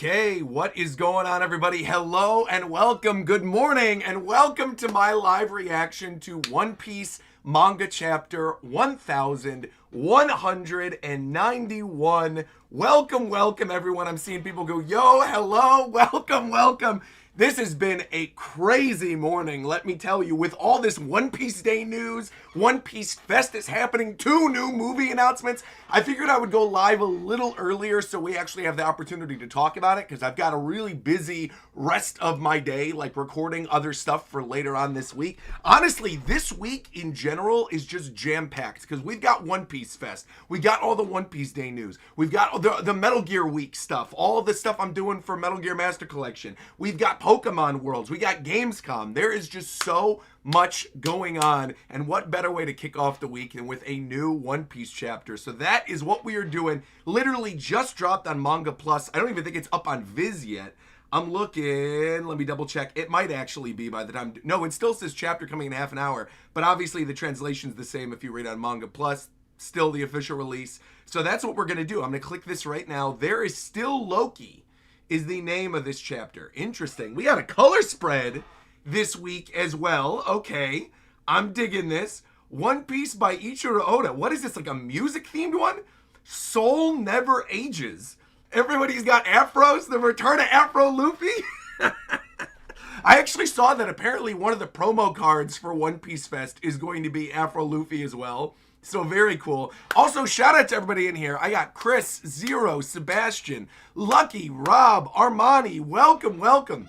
Okay, what is going on, everybody? Hello and welcome. Good morning and welcome to my live reaction to One Piece manga chapter 1191. Welcome, everyone. I'm seeing people go, yo, hello, welcome. This has been a crazy morning, let me tell you, with all this One Piece Day news, One Piece Fest is happening, 2 new movie announcements. I figured I would go live a little earlier so we actually have the opportunity to talk about it, because I've got a really busy rest of my day, like recording other stuff for later on this week. Honestly, this week in general is just jam-packed, because we've got One Piece Fest, we got all the One Piece Day news, we've got the Metal Gear Week stuff, all the stuff I'm doing for Metal Gear Master Collection, we've got Pokemon Worlds, we got Gamescom. There is just so much going on, and what better way to kick off the week than with a new One Piece chapter. So that is what we are doing. Literally just dropped on Manga Plus. I don't even think it's up on Viz yet. I'm looking, let me double check. It might actually be by the time, no, it still says chapter coming in half an hour, but obviously the translation's the same if you read on Manga Plus. Still the official release. So that's what we're gonna do. I'm gonna click this right now. There is still Loki is the name of this chapter. Interesting. We got a color spread this week as well. Okay, I'm digging this. One Piece by Ichiro Oda. What is this, like a music themed one? Soul Never Ages. Everybody's got afros. The return of Afro Luffy. I actually saw that apparently one of the promo cards for One Piece Fest is going to be Afro Luffy as well. So very cool. Also, shout out to everybody in here. I got Chris, Zero, Sebastian, Lucky, Rob, Armani. Welcome.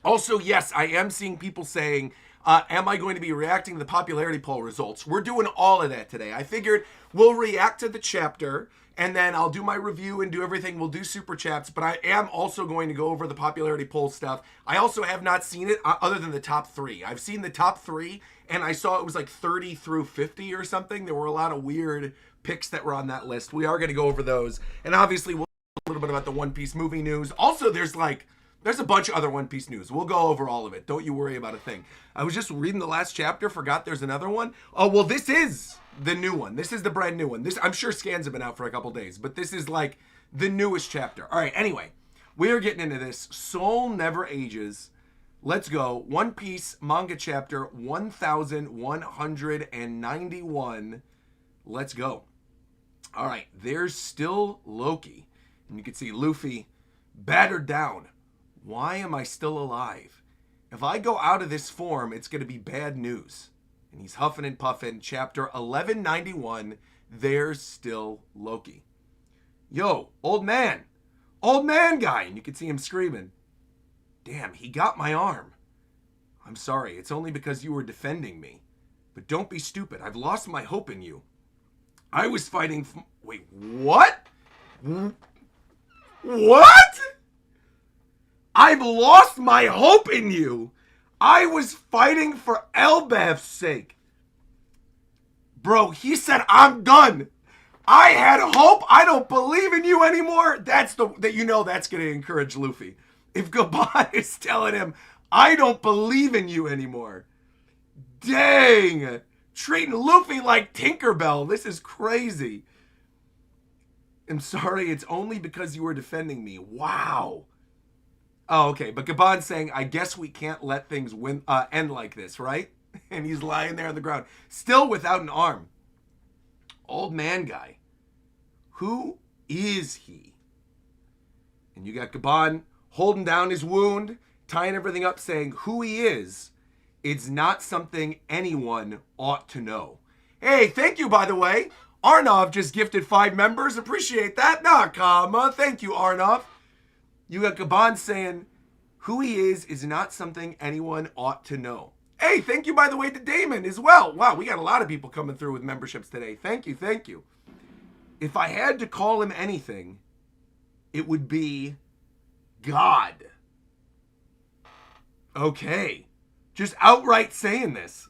Also, yes, I am seeing people saying, am I going to be reacting to the popularity poll results? We're doing all of that today. I figured we'll react to the chapter, and then I'll do my review and do everything. We'll do super chats, but I am also going to go over the popularity poll stuff. I also have not seen it other than the top 3. I've seen the top 3, and I saw it was like 30 through 50 or something. There were a lot of weird picks that were on that list. We are going to go over those, and obviously we'll talk a little bit about the One Piece movie news. Also, there's a bunch of other One Piece news. We'll go over all of it. Don't you worry about a thing. I was just reading the last chapter, forgot there's another one. Oh, well, this is the new one. This is the brand new one. This, I'm sure scans have been out for a couple days, but this is like the newest chapter. All right, anyway, we are getting into this. Soul Never Ages. Let's go. One Piece manga chapter 1191. Let's go. All right, there's still Loki. And you can see Luffy battered down. Why am I still alive? If I go out of this form, it's going to be bad news. And he's huffing and puffing. Chapter 1191, there's still Loki. Yo, old man guy. And you can see him screaming. Damn, he got my arm. I'm sorry, it's only because you were defending me. But don't be stupid. I've lost my hope in you. I was fighting... Wait, what? What? I've lost my hope in you. I was fighting for Elbaf's sake. Bro, he said, I'm done. I had hope. I don't believe in you anymore. That's going to encourage Luffy. If Gaban is telling him, I don't believe in you anymore. Dang. Treating Luffy like Tinkerbell. This is crazy. I'm sorry, it's only because you were defending me. Wow. Oh, okay, but Gaban's saying, I guess we can't let things end like this, right? And he's lying there on the ground, still without an arm. Old man guy. Who is he? And you got Gaban holding down his wound, tying everything up, saying who he is. It's not something anyone ought to know. Hey, thank you, by the way. Arnov just gifted 5 members. Appreciate that. Nakama. Thank you, Arnov. You got Gaban saying who he is not something anyone ought to know. Hey, thank you, by the way, to Damon as well. Wow, we got a lot of people coming through with memberships today. Thank you. If I had to call him anything, it would be God. Okay. Just outright saying this.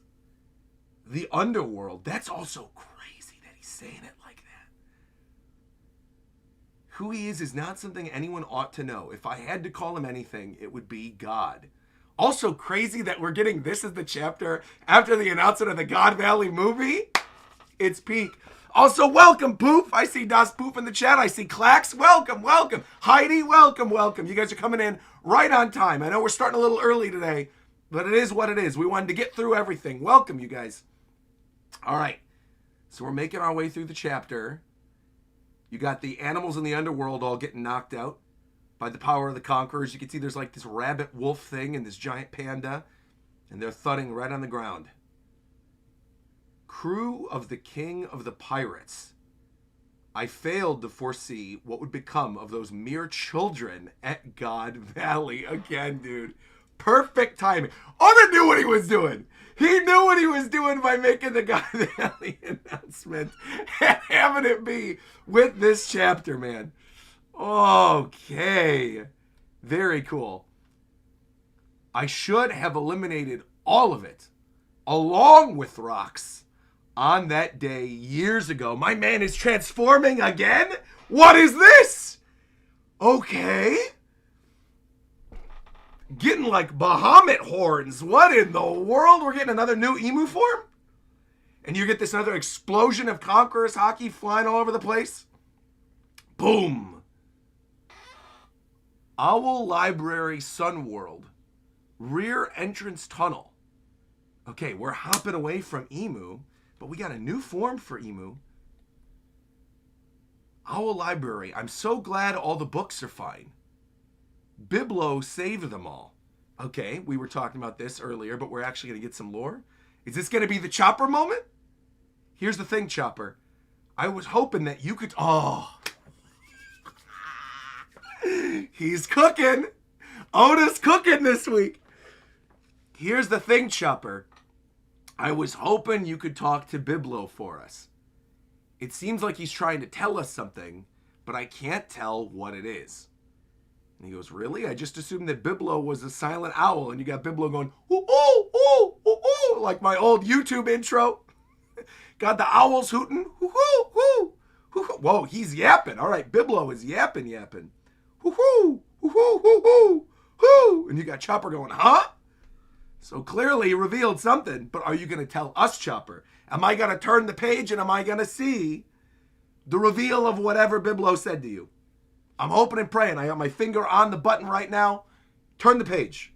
The underworld. That's also crazy that he's saying it like that. Who he is not something anyone ought to know. If I had to call him anything, it would be God. Also crazy that we're getting this as the chapter after the announcement of the God Valley movie. It's peak. Also, welcome, Poof. I see Das Poof in the chat. I see Clax. Welcome, welcome. Heidi, welcome, welcome. You guys are coming in right on time. I know we're starting a little early today, but it is what it is. We wanted to get through everything. Welcome, you guys. All right. So we're making our way through the chapter. You got the animals in the underworld all getting knocked out by the power of the conquerors. You can see there's like this rabbit wolf thing and this giant panda, and they're thudding right on the ground. Crew of the King of the Pirates. I failed to foresee what would become of those mere children at God Valley. Again, dude. Perfect timing. Oda knew what he was doing. He knew what he was doing by making the God Valley announcement and having it be with this chapter, man. Okay. Very cool. I should have eliminated all of it, along with rocks, on that day years ago. My man is transforming again? What is this? Okay. Getting like Bahamut horns. What in the world? We're getting another new emu form? And you get this other explosion of Conqueror's hockey flying all over the place? Boom. Owl Library Sun World. Rear entrance tunnel. Okay, we're hopping away from emu, but we got a new form for emu. Owl Library. I'm so glad all the books are fine. Biblo saved them all. Okay, we were talking about this earlier, but we're actually going to get some lore. Is this going to be the Chopper moment? Here's the thing, Chopper. I was hoping that you could... Oh. He's cooking. Oda's cooking this week. Here's the thing, Chopper. I was hoping you could talk to Biblo for us. It seems like he's trying to tell us something, but I can't tell what it is. And he goes, really? I just assumed that Biblo was a silent owl, and you got Biblo going, ooh, ooh, ooh, ooh, ooh, like my old YouTube intro. Got the owls hooting, ooh, ooh, ooh, ooh. Whoa, he's yapping. All right, Biblo is yapping. Ooh, ooh, ooh, ooh, ooh, ooh. And you got Chopper going, huh? So clearly he revealed something, but are you going to tell us, Chopper? Am I going to turn the page and am I going to see the reveal of whatever Biblo said to you? I'm hoping and praying. I got my finger on the button right now. Turn the page.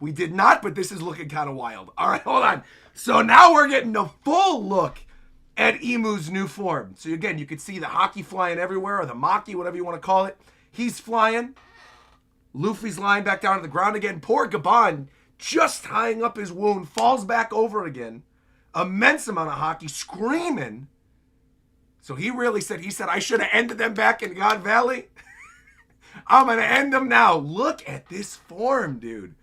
We did not, but this is looking kind of wild. All right, hold on. So now we're getting a full look at Emu's new form. So again, you can see the hockey flying everywhere, or the Maki, whatever you want to call it. He's flying. Luffy's lying back down to the ground again. Poor Gaban, just tying up his wound, falls back over again. Immense amount of hockey, screaming. So he really said, I should have ended them back in God Valley. I'm going to end them now. Look at this form, dude.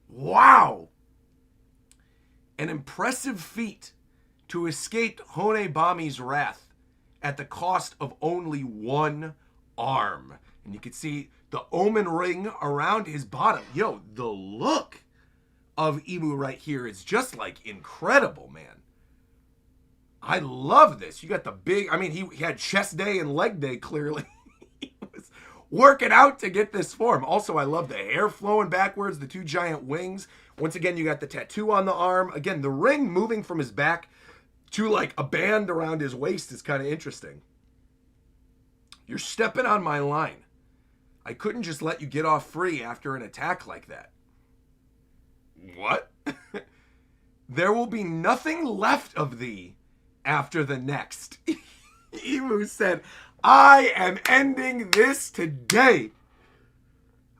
Wow. An impressive feat to escape Honebami's wrath at the cost of only one arm. And you can see the omen ring around his bottom. Yo, the look of Emu right here is just like incredible, man. I love this. You got the big, he had chest day and leg day, clearly. He was working out to get this form. Also, I love the hair flowing backwards, the two giant wings. Once again, you got the tattoo on the arm. Again, the ring moving from his back to like a band around his waist is kind of interesting. You're stepping on my line. I couldn't just let you get off free after an attack like that. What? There will be nothing left of thee after the next. Emu said, I am ending this today.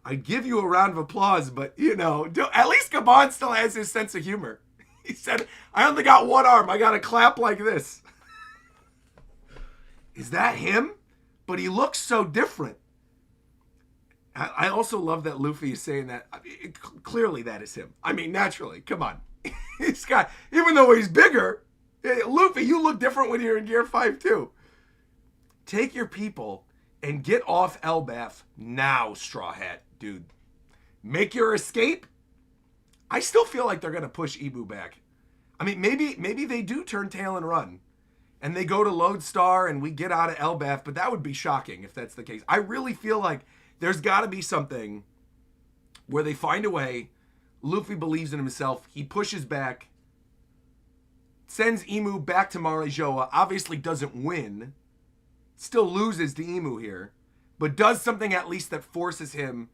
I'd give you a round of applause, but, at least Gaban still has his sense of humor. He said, I only got one arm. I got to clap like this. Is that him? But he looks so different. I also love that Luffy is saying that. Clearly that is him. Naturally. Come on. He's got, even though he's bigger, Luffy, you look different when you're in Gear 5 too. Take your people and get off Elbaf now, Straw Hat, dude. Make your escape. I still feel like they're going to push Ibu back. Maybe they do turn tail and run. And they go to Lodestar and we get out of Elbaf, but that would be shocking if that's the case. I really feel like there's got to be something where they find a way. Luffy believes in himself. He pushes back. sends Emu back to Marijoa, obviously doesn't win, still loses to Emu here, but does something at least that forces him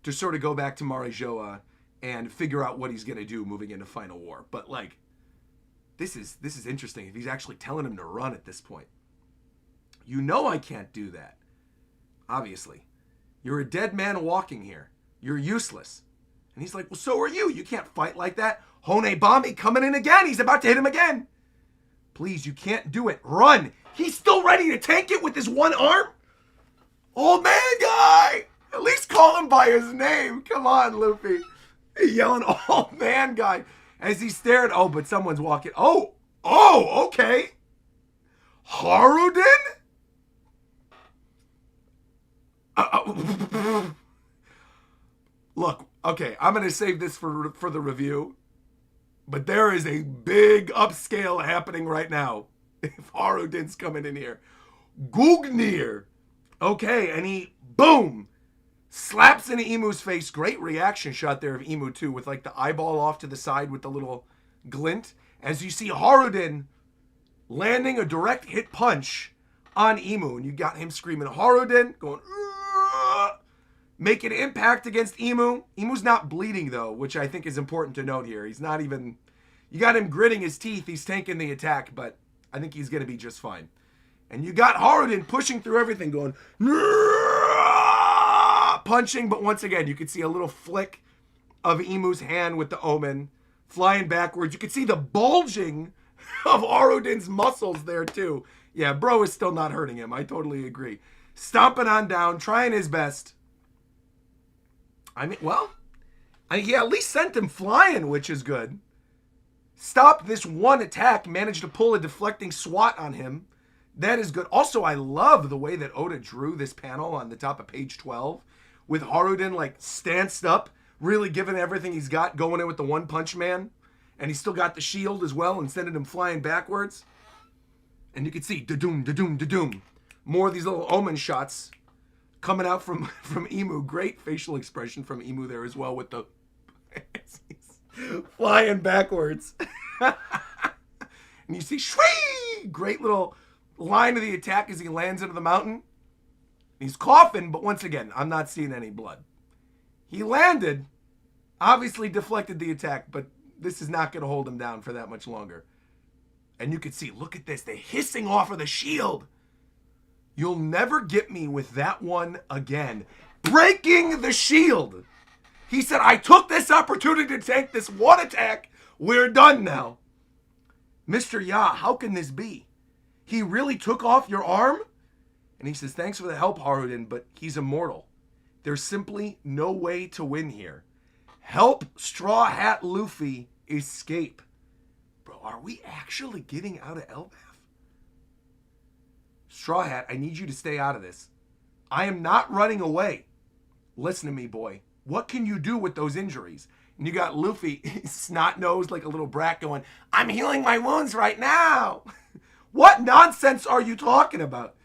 to sort of go back to Marijoa and figure out what he's going to do moving into Final War. But, like, this is interesting if he's actually telling him to run at this point. You know I can't do that. Obviously. You're a dead man walking here. You're useless. And he's like, well, so are you. You can't fight like that. Honebami coming in again. He's about to hit him again. Please, you can't do it. Run. He's still ready to tank it with his one arm. Old man guy. At least call him by his name. Come on, Luffy. He's yelling, old man guy. As he stared. Oh, but someone's walking. Oh, okay. Haruden? Look, okay, I'm going to save this for the review. But there is a big upscale happening right now. If Haruden's coming in here. Gugnir. Okay, and he, boom, slaps into Emu's face. Great reaction shot there of Emu, too, with like the eyeball off to the side with the little glint. As you see Haruden landing a direct hit punch on Emu. And you got him screaming, Haruden, going, make an impact against Emu. Emu's not bleeding, though, which I think is important to note here. He's not even... You got him gritting his teeth. He's tanking the attack, but I think he's going to be just fine. And you got Haruden pushing through everything, going... punching, but once again, you could see a little flick of Emu's hand with the Omen flying backwards. You could see the bulging of Haruden's muscles there, too. Yeah, bro is still not hurting him. I totally agree. Stomping on down, trying his best. I mean, well, he at least sent him flying, which is good. Stopped this one attack, managed to pull a deflecting swat on him. That is good. Also, I love the way that Oda drew this panel on the top of page 12 with Haruden, like, stanced up, really giving everything he's got, going in with the One Punch Man. And he's still got the shield as well and sending him flying backwards. And you can see, da-doom, da-doom, da-doom. More of these little Omen shots coming out from Emu. Great facial expression from Emu there as well with the flying backwards. And you see, shwee! Great little line of the attack as he lands into the mountain. He's coughing, but once again, I'm not seeing any blood. He landed, obviously deflected the attack, but this is not going to hold him down for that much longer. And you can see, look at this, the hissing off of the shield. You'll never get me with that one again. Breaking the shield. He said, I took this opportunity to tank this one attack. We're done now. Mr. Ya, how can this be? He really took off your arm? And he says, thanks for the help, Haruden, but he's immortal. There's simply no way to win here. Help Straw Hat Luffy escape. Bro, are we actually getting out of Elbaf? Straw Hat, I need you to stay out of this. I am not running away. Listen to me, boy. What can you do with those injuries? And you got Luffy, snot-nosed like a little brat going, I'm healing my wounds right now. What nonsense are you talking about?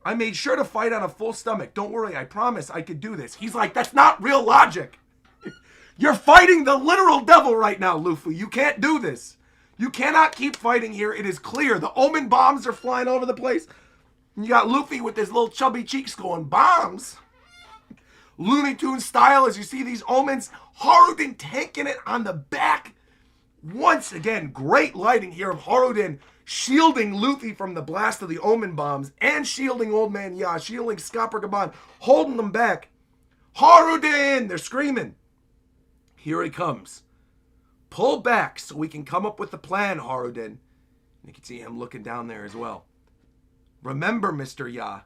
I made sure to fight on a full stomach. Don't worry, I promise I could do this. He's like, that's not real logic. You're fighting the literal devil right now, Luffy. You can't do this. You cannot keep fighting here. It is clear. The Omen bombs are flying all over the place. And you got Luffy with his little chubby cheeks going, bombs. Looney Tunes style as you see these Omens. Haruden tanking it on the back. Once again, great lighting here of Haruden shielding Luffy from the blast of the Omen bombs and shielding Old Man Ya, shielding Scopper Gaban, holding them back. Haruden! They're screaming. Here he comes. Pull back so we can come up with a plan, Haruden. And you can see him looking down there as well. Remember, Mr. Ya,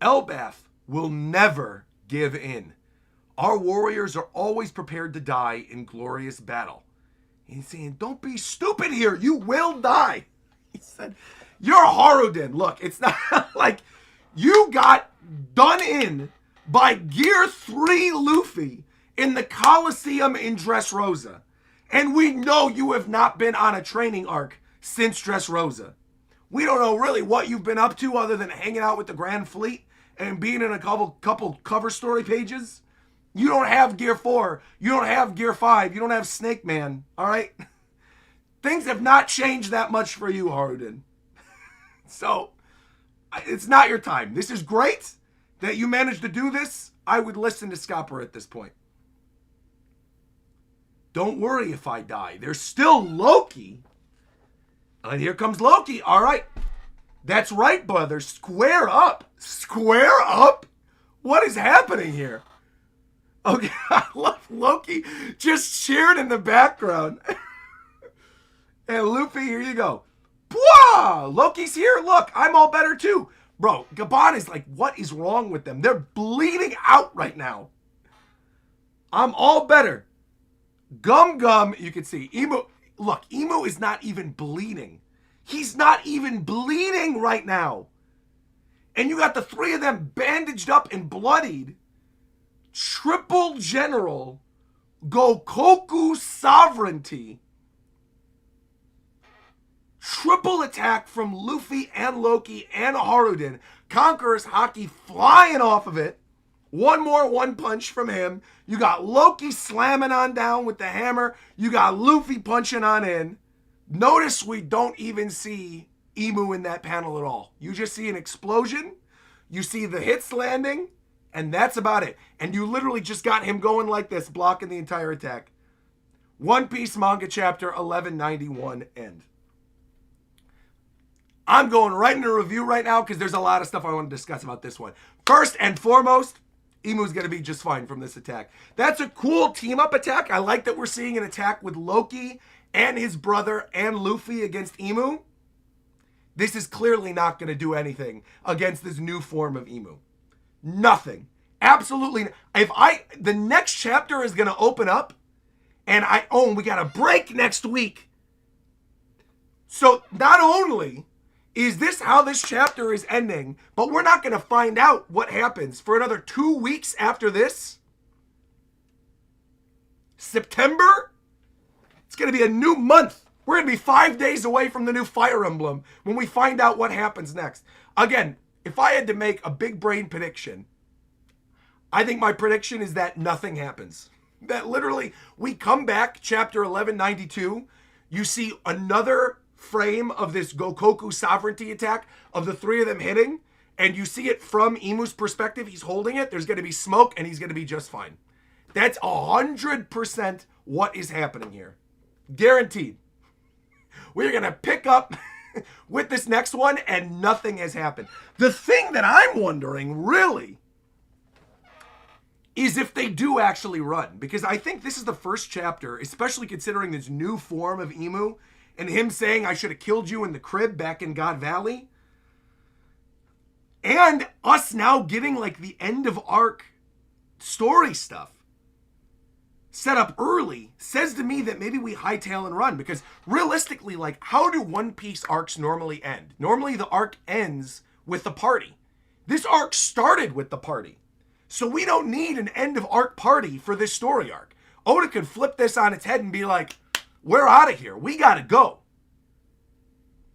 Elbaf will never give in. Our warriors are always prepared to die in glorious battle. And he's saying, don't be stupid here. You will die. He said, you're Haruden. Look, it's not like you got done in by Gear 3 Luffy in the Coliseum in Dressrosa. And we know you have not been on a training arc since Dressrosa. We don't know really what you've been up to other than hanging out with the Grand Fleet and being in a couple cover story pages. You don't have Gear 4. You don't have Gear 5. You don't have Snake Man. All right? things have not changed that much for you, Haruden. So, it's not your time. This is great that you managed to do this. I would listen to Scopper at this point. Don't worry if I die. There's still Loki. And here comes Loki. All right. That's right, brother. Square up. Square up? What is happening here? Okay, I love Loki just cheered in the background. And Luffy, here you go. Pwah! Loki's here. Look, I'm all better too. Bro, Gabon is like, what is wrong with them? They're bleeding out right now. I'm all better. Gum, you can see. Emu, look, Emu is not even bleeding. He's not even bleeding right now. And you got the three of them bandaged up and bloodied. Triple General Gokoku Sovereignty. Triple attack from Luffy and Loki and Haruden. Conqueror's Haki flying off of it. One more one punch from him. You got Loki slamming on down with the hammer. You got Luffy punching on in. Notice we don't even see Emu in that panel at all. You just see an explosion. You see the hits landing. And that's about it. And you literally just got him going like this, blocking the entire attack. One Piece manga chapter 1191 end. I'm going right into review right now because there's a lot of stuff I want to discuss about this one. First and foremost, Emu's going to be just fine from this attack. That's a cool team-up attack. I like that we're seeing an attack with Loki and his brother and Luffy against Emu. This is clearly not going to do anything against this new form of Emu. Nothing. Absolutely. The next chapter is going to open up and we got a break next week. So not only is this how this chapter is ending, but we're not going to find out what happens for another 2 weeks after this. September, it's going to be a new month. We're going to be 5 days away from the new Fire Emblem when we find out what happens next. Again, if I had to make a big brain prediction, I think my prediction is that nothing happens. That literally, we come back, chapter 1192, you see another frame of this Gokoku sovereignty attack of the three of them hitting, and you see it from Emu's perspective. He's holding it. There's going to be smoke, and he's going to be just fine. That's 100% what is happening here. Guaranteed. We're going to pick up with this next one, and nothing has happened. The thing that I'm wondering, really, is if they do actually run. Because I think this is the first chapter, especially considering this new form of Emu, and him saying, I should have killed you in the crib back in God Valley. And us now getting like the end of arc story stuff set up early says to me that maybe we hightail and run. Because realistically, like, how do One Piece arcs normally end? Normally the arc ends with the party. This arc started with the party. So we don't need an end of arc party for this story arc. Oda could flip this on its head and be like, we're out of here. We got to go.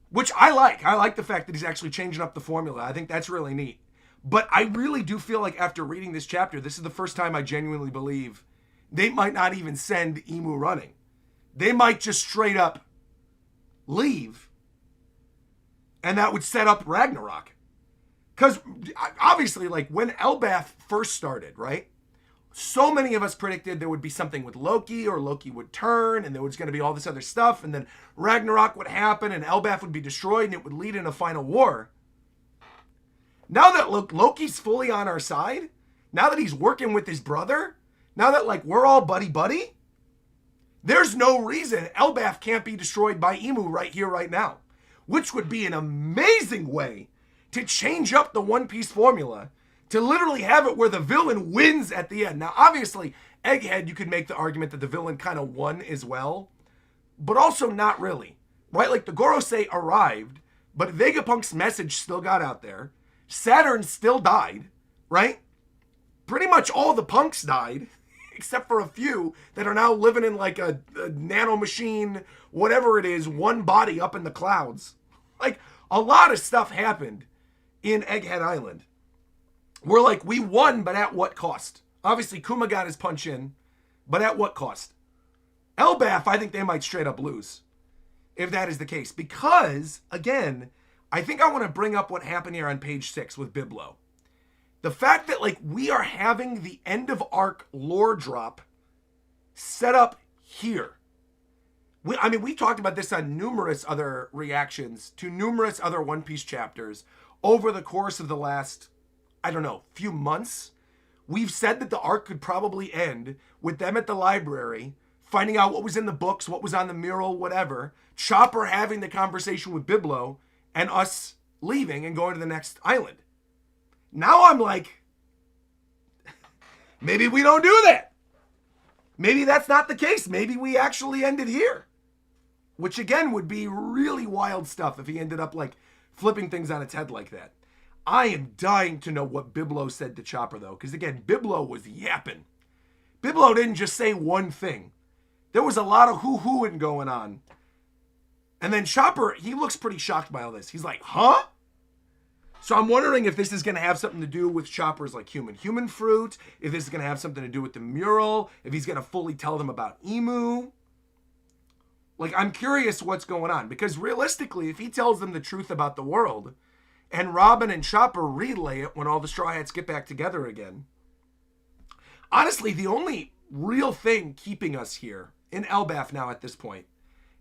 Which I like. I like the fact that he's actually changing up the formula. I think that's really neat. But I really do feel like after reading this chapter, this is the first time I genuinely believe they might not even send Emu running. They might just straight up leave. And that would set up Ragnarok. Because obviously, like, when Elbaf first started, right? So many of us predicted there would be something with Loki, or Loki would turn, and there was going to be all this other stuff, and then Ragnarok would happen, and Elbaf would be destroyed, and it would lead in a final war. Now that Loki's fully on our side, now that he's working with his brother, now that, like, we're all buddy-buddy, there's no reason Elbaf can't be destroyed by Emu right here, right now. Which would be an amazing way to change up the One Piece formula, to literally have it where the villain wins at the end. Now, obviously, Egghead, you could make the argument that the villain kind of won as well, but also not really, right? Like, the Gorosei arrived, but Vegapunk's message still got out there. Saturn still died, right? Pretty much all the punks died, except for a few that are now living in like a nano machine, whatever it is, one body up in the clouds. Like, a lot of stuff happened in Egghead Island. We're like, we won, but at what cost? Obviously, Kuma got his punch in, but at what cost? Elbaf, I think they might straight up lose. if that is the case. Because, again, I think I want to bring up what happened here on page 6 with Biblo. The fact that, like, we are having the end of arc lore drop set up here. We talked about this on numerous other reactions to numerous other One Piece chapters over the course of the last, I don't know, few months. We've said that the arc could probably end with them at the library, finding out what was in the books, what was on the mural, whatever, Chopper having the conversation with Biblo, and us leaving and going to the next island. Now I'm like, maybe we don't do that. Maybe that's not the case. Maybe we actually end it here. Which again would be really wild stuff if he ended up like flipping things on its head like that. I am dying to know what Biblo said to Chopper though, because again, Biblo was yapping. Biblo didn't just say one thing. There was a lot of hoo-hooing going on. And then Chopper, he looks pretty shocked by all this. He's like, huh? So I'm wondering if this is going to have something to do with Chopper's like human fruit, if this is going to have something to do with the mural, if he's going to fully tell them about Emu. Like, I'm curious what's going on, because realistically, if he tells them the truth about the world, and Robin and Chopper relay it when all the Straw Hats get back together again, honestly, the only real thing keeping us here in Elbaf now at this point,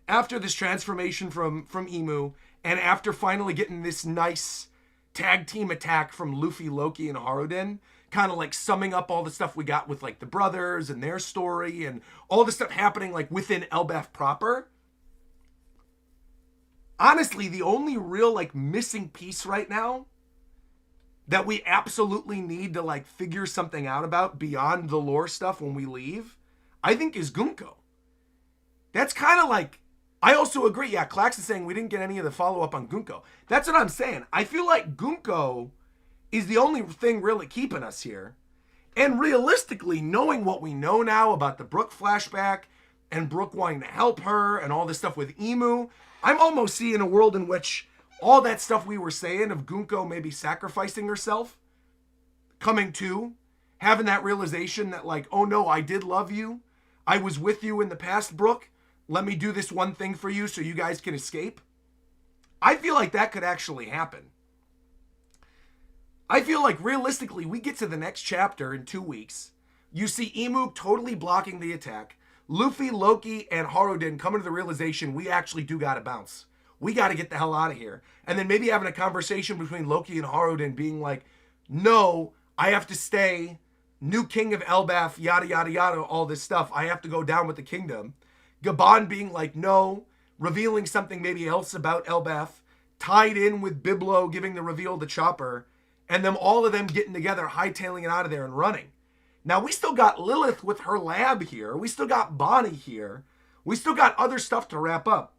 after this transformation from Emu, and after finally getting this nice tag team attack from Luffy, Loki, and Haruden, kind of like summing up all the stuff we got with like the brothers and their story and all the stuff happening like within Elbaf proper. Honestly, the only real like missing piece right now that we absolutely need to like figure something out about beyond the lore stuff when we leave, I think is Gunko. That's kind of like, I also agree. Yeah, Clax is saying we didn't get any of the follow-up on Gunko. That's what I'm saying. I feel like Gunko is the only thing really keeping us here. And realistically, knowing what we know now about the Brook flashback and Brook wanting to help her and all this stuff with Emu, I'm almost seeing a world in which all that stuff we were saying of Gunko maybe sacrificing herself, coming to, having that realization that like, oh no, I did love you. I was with you in the past, Brook. Let me do this one thing for you so you guys can escape. I feel like that could actually happen. I feel like realistically, we get to the next chapter in 2 weeks. You see Emu totally blocking the attack. Luffy, Loki, and Haruden coming to the realization we actually do gotta bounce. We gotta get the hell out of here. And then maybe having a conversation between Loki and Haruden being like, no, I have to stay. New king of Elbaf, yada, yada, yada, all this stuff. I have to go down with the kingdom. Gabon being like, no, revealing something maybe else about Elbaf, tied in with Biblo giving the reveal to Chopper, and them all of them getting together, hightailing it out of there and running. Now, we still got Lilith with her lab here. We still got Bonnie here. We still got other stuff to wrap up.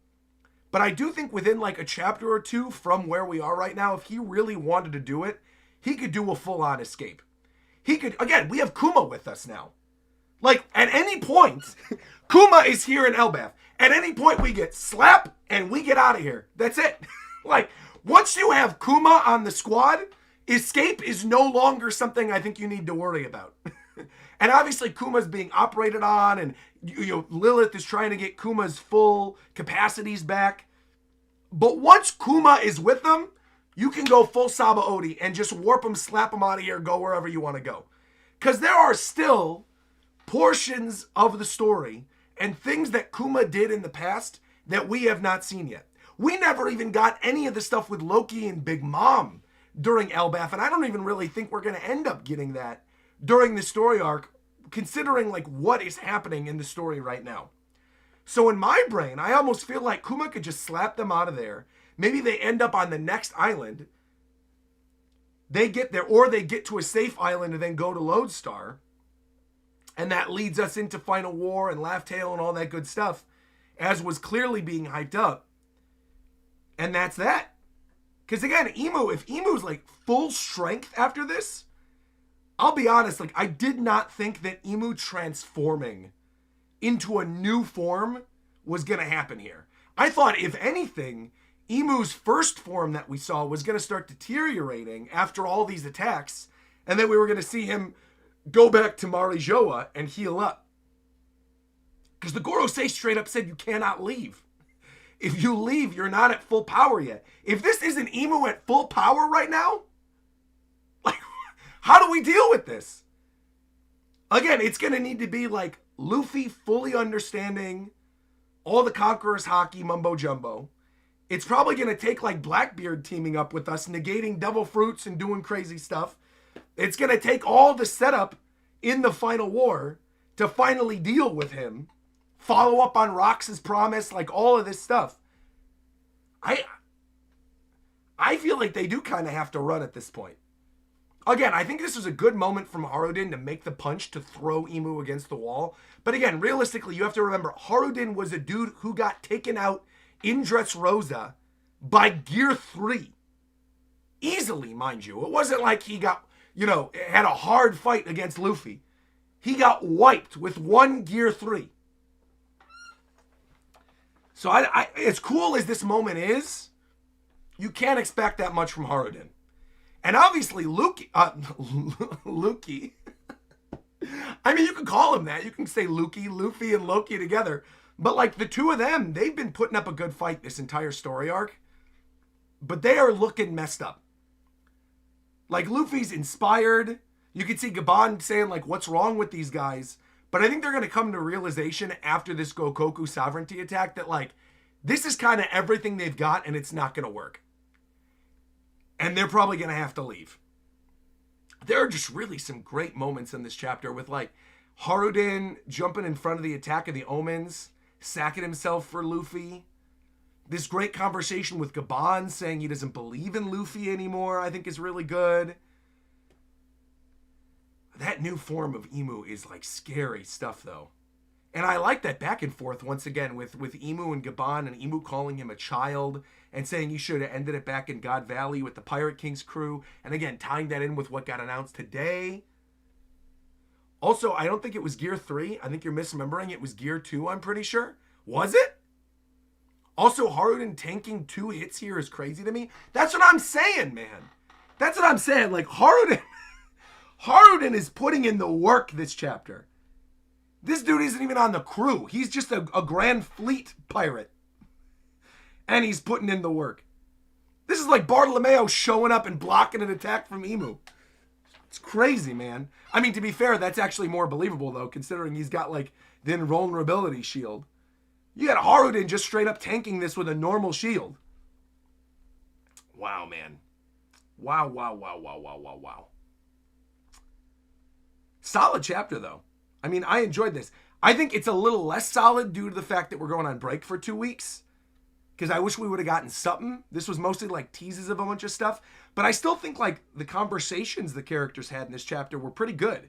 But I do think within like a chapter or two from where we are right now, if he really wanted to do it, he could do a full-on escape. He could, again, we have Kuma with us now. Like, at any point, Kuma is here in Elbaf. At any point, we get slap and we get out of here. That's it. Like, once you have Kuma on the squad, escape is no longer something I think you need to worry about. And obviously, Kuma's being operated on, and Lilith is trying to get Kuma's full capacities back. But once Kuma is with them, you can go full Saba Odi and just warp them, slap them out of here, go wherever you want to go. Because there are still portions of the story and things that Kuma did in the past that we have not seen yet. We never even got any of the stuff with Loki and Big Mom during Elbaf, and I don't even really think we're going to end up getting that during the story arc, considering like what is happening in the story right now. So in my brain, I almost feel like Kuma could just slap them out of there. Maybe they end up on the next island. They get there, or they get to a safe island and then go to Lodestar. And that leads us into Final War and Laugh Tale and all that good stuff, as was clearly being hyped up. And that's that. Because again, if Emu's like full strength after this, I'll be honest, like I did not think that Emu transforming into a new form was going to happen here. I thought, if anything, Emu's first form that we saw was going to start deteriorating after all these attacks, and then we were going to see him go back to Marijoa and heal up. Because the Gorosei straight up said you cannot leave. If you leave, you're not at full power yet. If this isn't Emu at full power right now, like, how do we deal with this? Again, it's going to need to be like Luffy fully understanding all the Conqueror's Haki mumbo jumbo. It's probably going to take like Blackbeard teaming up with us, negating devil fruits and doing crazy stuff. It's going to take all the setup in the final war to finally deal with him. Follow up on Rox's promise, like all of this stuff. I feel like they do kind of have to run at this point. Again, I think this was a good moment from Haruden to make the punch to throw Emu against the wall. But again, realistically, you have to remember, Haruden was a dude who got taken out in Dressrosa by Gear 3. Easily, mind you. It wasn't like he got, had a hard fight against Luffy. He got wiped with one Gear 3. So as cool as this moment is, you can't expect that much from Haruden. And obviously, Luki. I mean, you can call him that. You can say Luffy and Loki together. But like the two of them, they've been putting up a good fight this entire story arc. But they are looking messed up. Like Luffy's inspired. You can see Gabon saying like, what's wrong with these guys? But I think they're going to come to realization after this Gokoku sovereignty attack that like, this is kind of everything they've got and it's not going to work. And they're probably going to have to leave. There are just really some great moments in this chapter with like Haruden jumping in front of the attack of the Omens, sacking himself for Luffy. This great conversation with Gabon saying he doesn't believe in Luffy anymore, I think is really good. That new form of Emu is like scary stuff though. And I like that back and forth once again with Emu and Gabon, and Emu calling him a child and saying you should have ended it back in God Valley with the Pirate King's crew. And again, tying that in with what got announced today. Also, I don't think it was Gear 3. I think you're misremembering. It was Gear 2, I'm pretty sure. Was it? Also, Haruden tanking 2 hits here is crazy to me. That's what I'm saying, man. That's what I'm saying. Like, Haruden is putting in the work this chapter. This dude isn't even on the crew. He's just a Grand Fleet pirate. And he's putting in the work. This is like Bartolomeo showing up and blocking an attack from Emu. It's crazy, man. I mean, to be fair, that's actually more believable, though, considering he's got, like, the invulnerability shield. You got Haruden just straight up tanking this with a normal shield. Wow, man. Wow. Solid chapter, though. I mean, I enjoyed this. I think it's a little less solid due to the fact that we're going on break for 2 weeks. Because I wish we would have gotten something. This was mostly like teases of a bunch of stuff. But I still think like the conversations the characters had in this chapter were pretty good.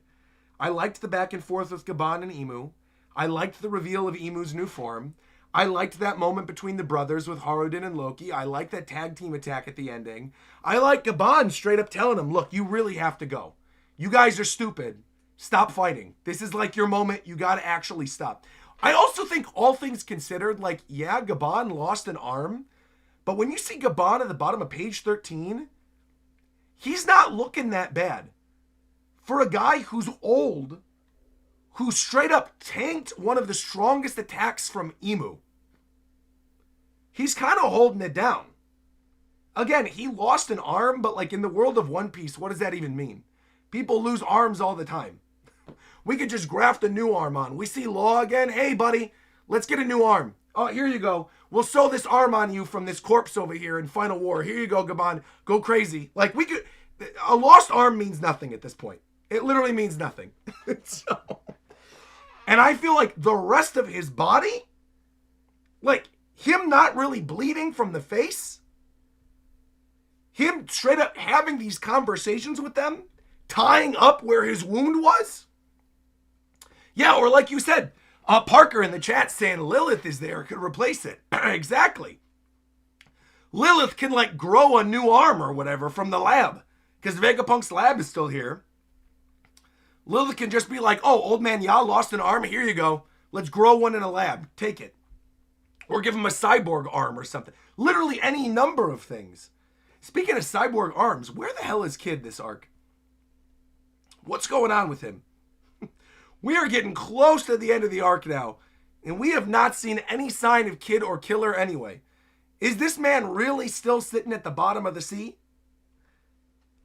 I liked the back and forth with Gabon and Emu. I liked the reveal of Emu's new form. I liked that moment between the brothers with Haruden and Loki. I liked that tag team attack at the ending. I like Gabon straight up telling him, look, you really have to go. You guys are stupid. Stop fighting. This is like your moment. You got to actually stop. I also think all things considered, like, yeah, Gabon lost an arm. But when you see Gabon at the bottom of page 13, he's not looking that bad. For a guy who's old, who straight up tanked one of the strongest attacks from Emu, he's kind of holding it down. Again, he lost an arm, but like in the world of One Piece, what does that even mean? People lose arms all the time. We could just graft a new arm on. We see Law again. Hey, buddy, let's get a new arm. Oh, here you go. We'll sew this arm on you from this corpse over here in Final War. Here you go, Gabon. Go crazy. Like, we could... A lost arm means nothing at this point. It literally means nothing. And I feel like the rest of his body, like, him not really bleeding from the face, him straight up having these conversations with them, tying up where his wound was. Yeah, or like you said, Parker in the chat saying Lilith is there, could replace it. Exactly. Lilith can like grow a new arm or whatever from the lab, because Vegapunk's lab is still here. Lilith can just be like, oh, old man Ya lost an arm, here you go. Let's grow one in a lab, take it. Or give him a cyborg arm or something. Literally any number of things. Speaking of cyborg arms, where the hell is Kid this arc? What's going on with him? We are getting close to the end of the arc now. And we have not seen any sign of Kid or Killer anyway. Is this man really still sitting at the bottom of the sea?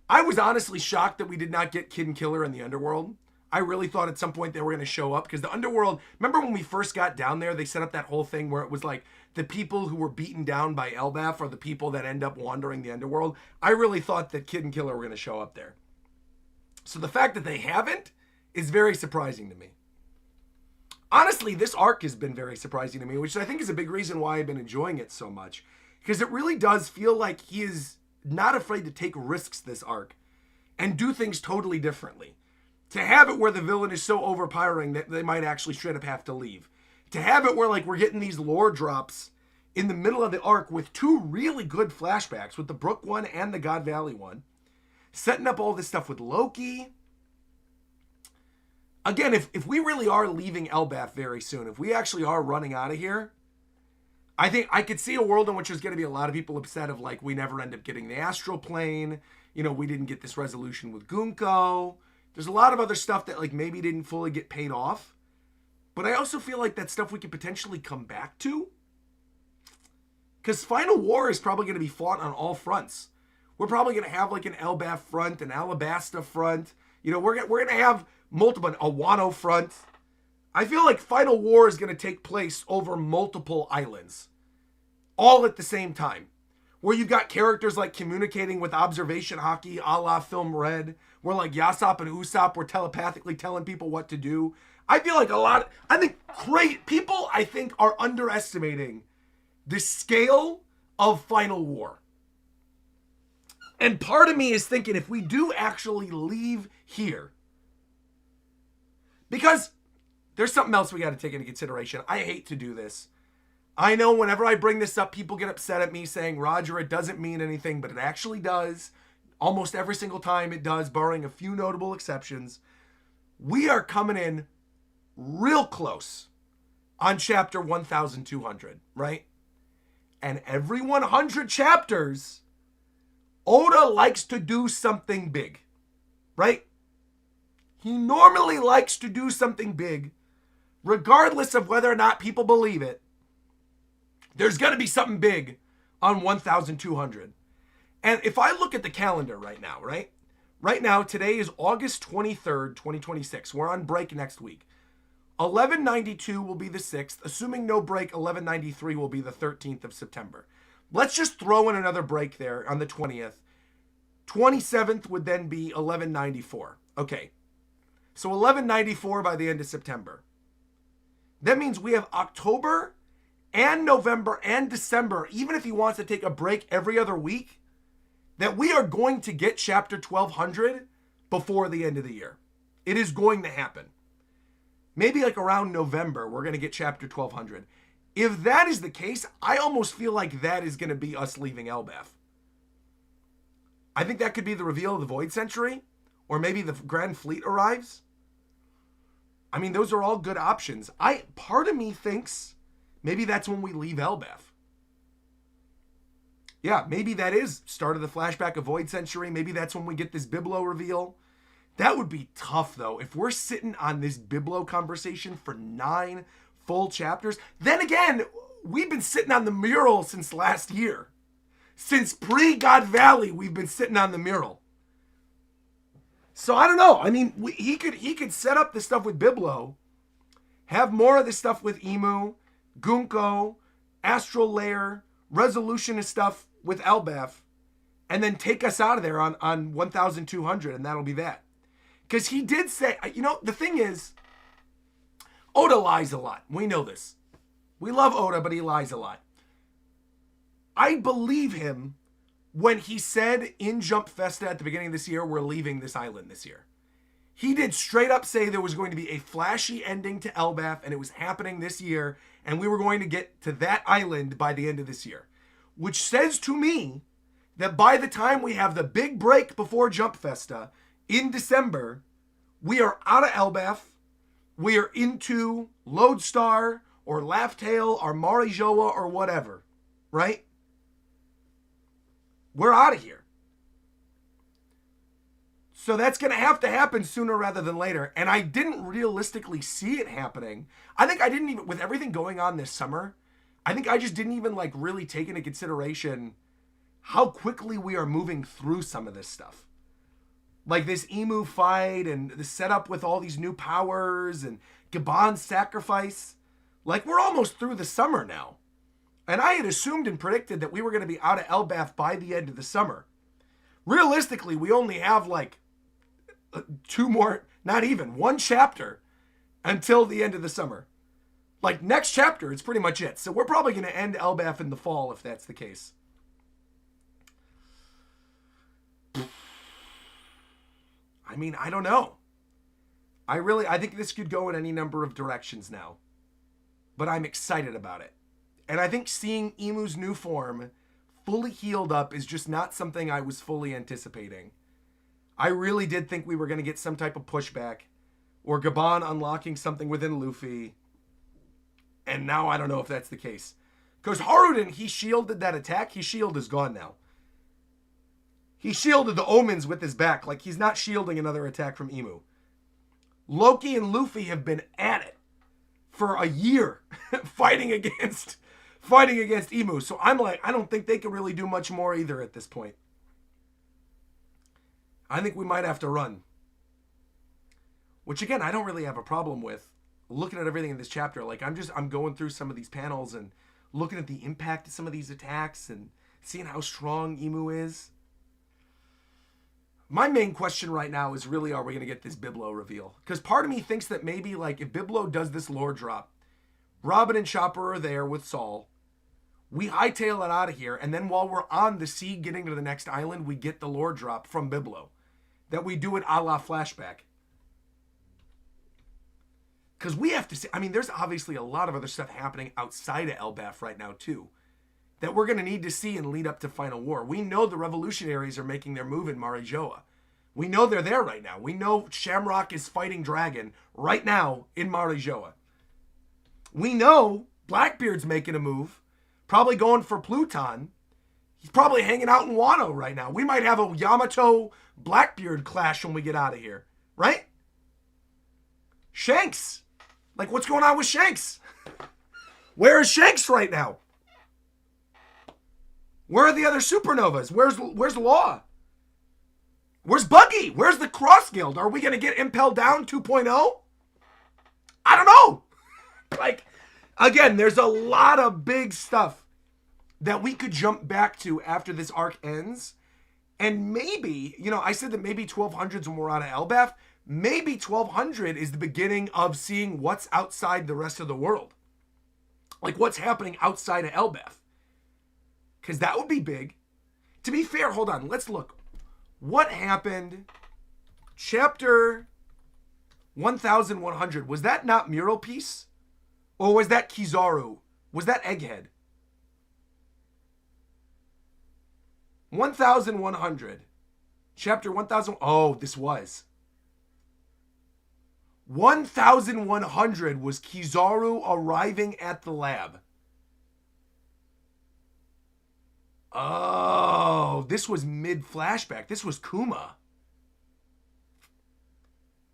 I was honestly shocked that we did not get Kid and Killer in the underworld. I really thought at some point they were going to show up because the underworld, remember when we first got down there, they set up that whole thing where it was like the people who were beaten down by Elbaf are the people that end up wandering the underworld. I really thought that Kid and Killer were going to show up there. So the fact that they haven't is very surprising to me. Honestly, this arc has been very surprising to me, which I think is a big reason why I've been enjoying it so much. Because it really does feel like he is not afraid to take risks this arc and do things totally differently. To have it where the villain is so overpowering that they might actually straight up have to leave. To have it where like we're getting these lore drops in the middle of the arc with two really good flashbacks, with the Brook one and the God Valley one. Setting up all this stuff with Loki. Again, if we really are leaving Elbaf very soon, if we actually are running out of here, I think I could see a world in which there's going to be a lot of people upset of like, we never end up getting the astral plane. You know, we didn't get this resolution with Gunko. There's a lot of other stuff that like maybe didn't fully get paid off. But I also feel like that stuff we could potentially come back to. Because Final War is probably going to be fought on all fronts. We're probably going to have like an Elbaf front, an Alabasta front. You know, we're going to have multiple, a Wano front. I feel like Final War is going to take place over multiple islands. All at the same time. Where you've got characters like communicating with observation hockey a la Film Red. Where like Yasop and Usopp were telepathically telling people what to do. I feel like people I think are underestimating the scale of Final War. And part of me is thinking if we do actually leave here, because there's something else we got to take into consideration. I hate to do this. I know whenever I bring this up, people get upset at me saying, Roger, it doesn't mean anything, but it actually does. Almost every single time it does, barring a few notable exceptions. We are coming in real close on chapter 1200, right? And every 100 chapters, Oda likes to do something big, right? He normally likes to do something big, regardless of whether or not people believe it. There's going to be something big on 1200. And if I look at the calendar right now, right? Right now, today is August 23rd, 2026. We're on break next week. 1192 will be the 6th. Assuming no break, 1193 will be the 13th of September. Let's just throw in another break there on the 20th. 27th would then be 1194. Okay. So 1194 by the end of September. That means we have October and November and December, even if he wants to take a break every other week, that we are going to get chapter 1200 before the end of the year. It is going to happen. Maybe like around November, we're going to get chapter 1200. If that is the case, I almost feel like that is going to be us leaving Elbaf. I think that could be the reveal of the Void Century, or maybe the Grand Fleet arrives. I mean, those are all good options. Part of me thinks maybe that's when we leave Elbaf. Yeah, maybe that is start of the flashback of Void Century. Maybe that's when we get this Biblo reveal. That would be tough, though. If we're sitting on this Biblo conversation for 9 full chapters, then again, we've been sitting on the mural since last year. Since pre-God Valley, we've been sitting on the mural. So I don't know. I mean, he could set up the stuff with Biblo, have more of the stuff with Emu, Gunko, Astral Layer, resolution and stuff with Elbaf, and then take us out of there on 1200, and that'll be that. Because he did say, you know, the thing is, Oda lies a lot. We know this. We love Oda, but he lies a lot. I believe him when he said in Jump Festa at the beginning of this year, we're leaving this island this year. He did straight up say there was going to be a flashy ending to Elbaf, and it was happening this year, and we were going to get to that island by the end of this year. Which says to me that by the time we have the big break before Jump Festa in December, we are out of Elbaf, we are into Lodestar or Laugh-Tale or Marijoa or whatever, right? We're out of here. So that's going to have to happen sooner rather than later. And I didn't realistically see it happening. I think I didn't even, with everything going on this summer, I think I just didn't even like really take into consideration how quickly we are moving through some of this stuff. Like this Emu fight and the setup with all these new powers and Gabon's sacrifice. Like we're almost through the summer now. And I had assumed and predicted that we were going to be out of Elbaf by the end of the summer. Realistically, we only have like two more, not even, one chapter until the end of the summer. Like next chapter, it's pretty much it. So we're probably going to end Elbaf in the fall if that's the case. I mean, I don't know. I think this could go in any number of directions now. But I'm excited about it. And I think seeing Emu's new form fully healed up is just not something I was fully anticipating. I really did think we were going to get some type of pushback or Gabon unlocking something within Luffy. And now I don't know if that's the case. Because Haruden, he shielded that attack. His shield is gone now. He shielded the omens with his back. Like he's not shielding another attack from Emu. Loki and Luffy have been at it for a year fighting against Emu. So I'm like, I don't think they can really do much more either at this point. I think we might have to run. Which again, I don't really have a problem with. Looking at everything in this chapter, like I'm going through some of these panels and looking at the impact of some of these attacks and seeing how strong Emu is. My main question right now is really, are we going to get this Biblo reveal? Because part of me thinks that maybe like if Biblo does this lore drop, Robin and Chopper are there with Saul. We hightail it out of here, and then while we're on the sea getting to the next island, we get the lore drop from Biblo. That we do it a la flashback. Because we have to see, I mean, there's obviously a lot of other stuff happening outside of Elbaf right now, too. That we're going to need to see and lead up to Final War. We know the revolutionaries are making their move in Marijoa. We know they're there right now. We know Shamrock is fighting Dragon right now in Marijoa. We know Blackbeard's making a move. Probably going for Pluton. He's probably hanging out in Wano right now. We might have a Yamato Blackbeard clash when we get out of here. Right? Shanks. Like, what's going on with Shanks? Where is Shanks right now? Where are the other supernovas? Where's Law? Where's Buggy? Where's the Cross Guild? Are we going to get Impel Down 2.0? I don't know. Like, again, there's a lot of big stuff that we could jump back to after this arc ends. And maybe, I said that maybe 1200's when we're out of Elbaf. Maybe 1200 is the beginning of seeing what's outside the rest of the world. Like what's happening outside of Elbaf. Because that would be big. To be fair, hold on. Let's look. What happened? Chapter 1100. Was that not Mural Piece? Or was that Kizaru? Was that Egghead? 1100. Chapter 1000. Oh, this was. 1100 was Kizaru arriving at the lab. Oh, this was mid-flashback. This was Kuma.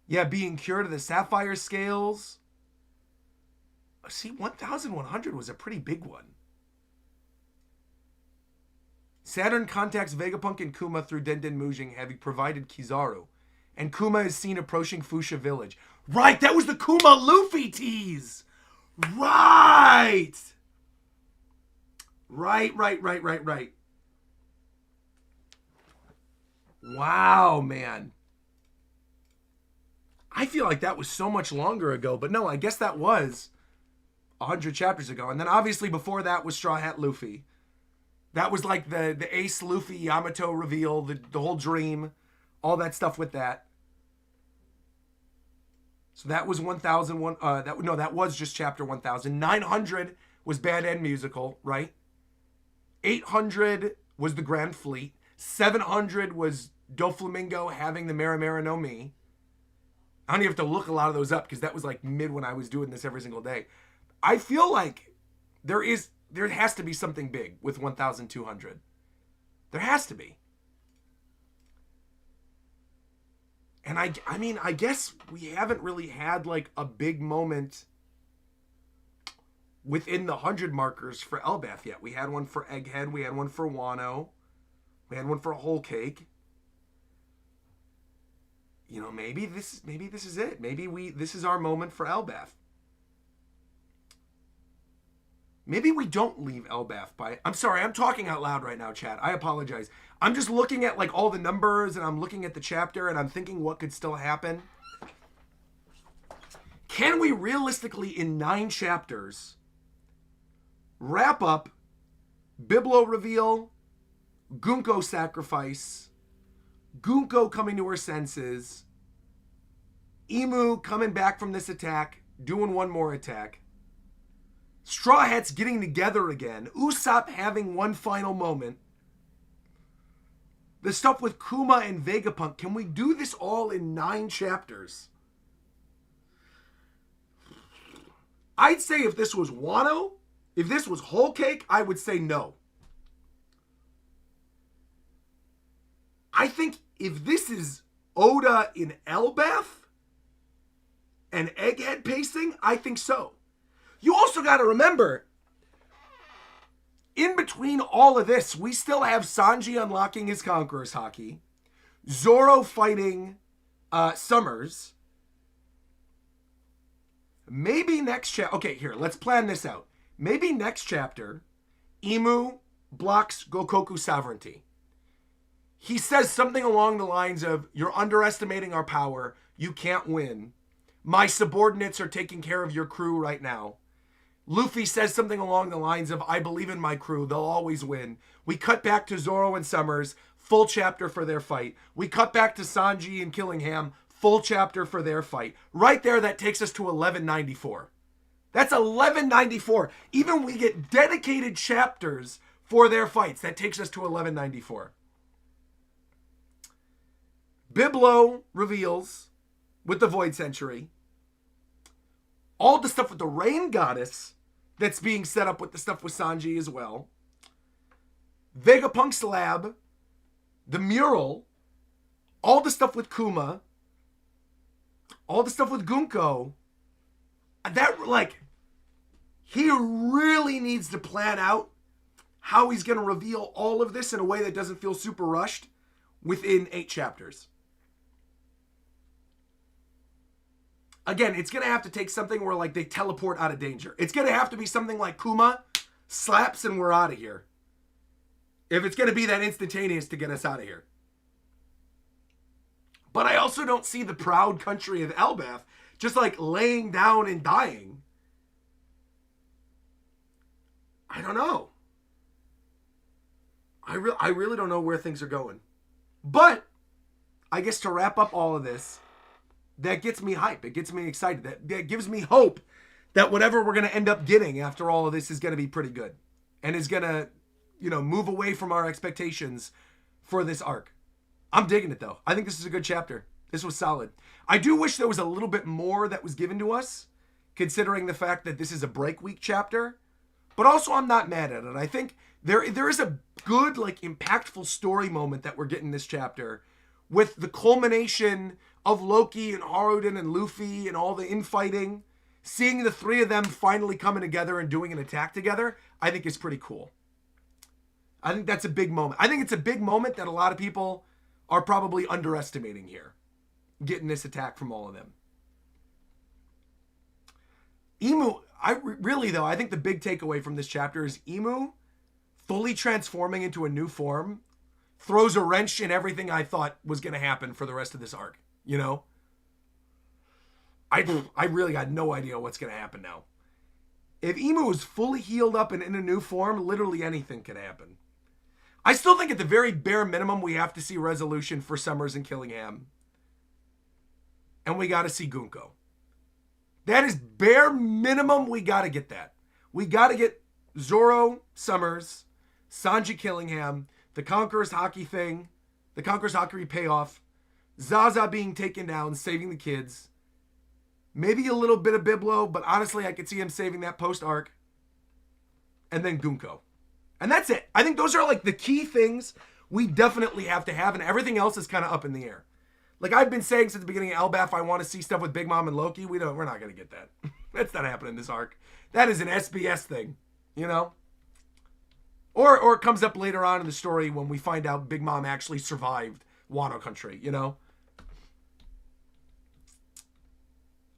Yeah, being cured of the sapphire scales. See, 1100 was a pretty big one. Saturn contacts Vegapunk and Kuma through Denden Mujing, having provided Kizaru. And Kuma is seen approaching Fuchsia Village. Right, that was the Kuma Luffy tease. Right. Right. Wow, man. I feel like that was so much longer ago, but no, I guess that was 100 chapters ago. And then obviously before that was Straw Hat Luffy. That was like the Ace Luffy Yamato reveal, the whole dream, all that stuff with that. So that was 1001. That was just chapter 1000. 900 was Bad End Musical, right? 800 was the Grand Fleet. 700 was Doflamingo having the Marimara no Mi. I don't even have to look a lot of those up because that was like mid when I was doing this every single day. I feel like there has to be something big with 1200. There has to be. And I mean, I guess we haven't really had like a big moment within the 100 markers for Elbaf yet. We had one for Egghead. We had one for Wano. We had one for Whole Cake. You know, maybe this is it. Maybe this is our moment for Elbaf. Maybe we don't leave Elbaf by... I'm sorry, I'm talking out loud right now, chat. I apologize. I'm just looking at like all the numbers and I'm looking at the chapter and I'm thinking what could still happen. Can we realistically, in 9 chapters, wrap up Biblo reveal, Gunko sacrifice, Gunko coming to her senses, Emu coming back from this attack, doing one more attack, Straw Hats getting together again, Usopp having one final moment, the stuff with Kuma and Vegapunk? Can we do this all in 9 chapters? I'd say if this was Wano, if this was Whole Cake, I would say no. I think if this is Oda in Elbaf and Egghead pacing, I think so. You also got to remember, in between all of this, we still have Sanji unlocking his Conqueror's Haki, Zoro fighting Summers. Maybe next chapter... Okay, here, let's plan this out. Maybe next chapter, Emu blocks Gokoku sovereignty. He says something along the lines of, you're underestimating our power. You can't win. My subordinates are taking care of your crew right now. Luffy says something along the lines of, I believe in my crew. They'll always win. We cut back to Zoro and Summers. Full chapter for their fight. We cut back to Sanji and Killingham. Full chapter for their fight. Right there, that takes us to 1194. That's 1194. Even we get dedicated chapters for their fights. That takes us to 1194. Biblo reveals with the Void Century. All the stuff with the Rain Goddess that's being set up with the stuff with Sanji as well. Vegapunk's lab. The mural. All the stuff with Kuma. All the stuff with Gunko. That, like, he really needs to plan out how he's going to reveal all of this in a way that doesn't feel super rushed within 8 chapters. Again, it's going to have to take something where, like, they teleport out of danger. It's going to have to be something like Kuma slaps and we're out of here. If it's going to be that instantaneous to get us out of here. But I also don't see the proud country of Elbaf just like laying down and dying. I don't know. I really don't know where things are going. But I guess to wrap up all of this, that gets me hype. It gets me excited. That gives me hope that whatever we're going to end up getting after all of this is going to be pretty good. And is going to, move away from our expectations for this arc. I'm digging it, though. I think this is a good chapter. This was solid. I do wish there was a little bit more that was given to us, considering the fact that this is a break week chapter. But also, I'm not mad at it. I think there is a good, impactful story moment that we're getting this chapter with the culmination of Loki and Haruden and Luffy and all the infighting. Seeing the 3 of them finally coming together and doing an attack together, I think is pretty cool. I think that's a big moment. I think it's a big moment that a lot of people are probably underestimating here, getting this attack from all of them. Emu, I think the big takeaway from this chapter is Emu fully transforming into a new form throws a wrench in everything I thought was going to happen for the rest of this arc. I really got no idea what's going to happen now. If Emu is fully healed up and in a new form, literally anything can happen. I still think at the very bare minimum, we have to see resolution for Summers and Killingham. And we got to see Gunko. That is bare minimum. We got to get that. We got to get Zoro, Summers, Sanji Killingham, the Conqueror's Haki thing, the Conqueror's Haki payoff, Zaza being taken down, saving the kids. Maybe a little bit of Biblo, but honestly, I could see him saving that post-arc. And then Gunko. And that's it. I think those are the key things we definitely have to have, and everything else is kind of up in the air. Like I've been saying since the beginning of Elbaf, I want to see stuff with Big Mom and Loki. We're not going to get that. That's not happening this arc. That is an SBS thing, you know? Or it comes up later on in the story when we find out Big Mom actually survived Wano Country, you know?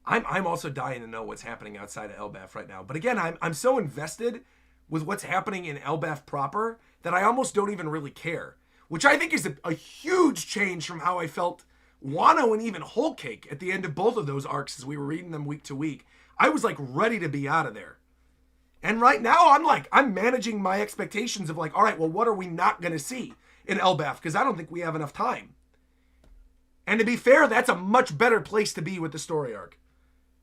I'm also dying to know what's happening outside of Elbaf right now. But again, I'm so invested with what's happening in Elbaf proper that I almost don't even really care. Which I think is a huge change from how I felt Wano and even Whole Cake at the end of both of those arcs as we were reading them week to week. I was like ready to be out of there. And right now I'm managing my expectations of like, all right, well, what are we not going to see in Elbaf? Because I don't think we have enough time. And to be fair, that's a much better place to be with the story arc.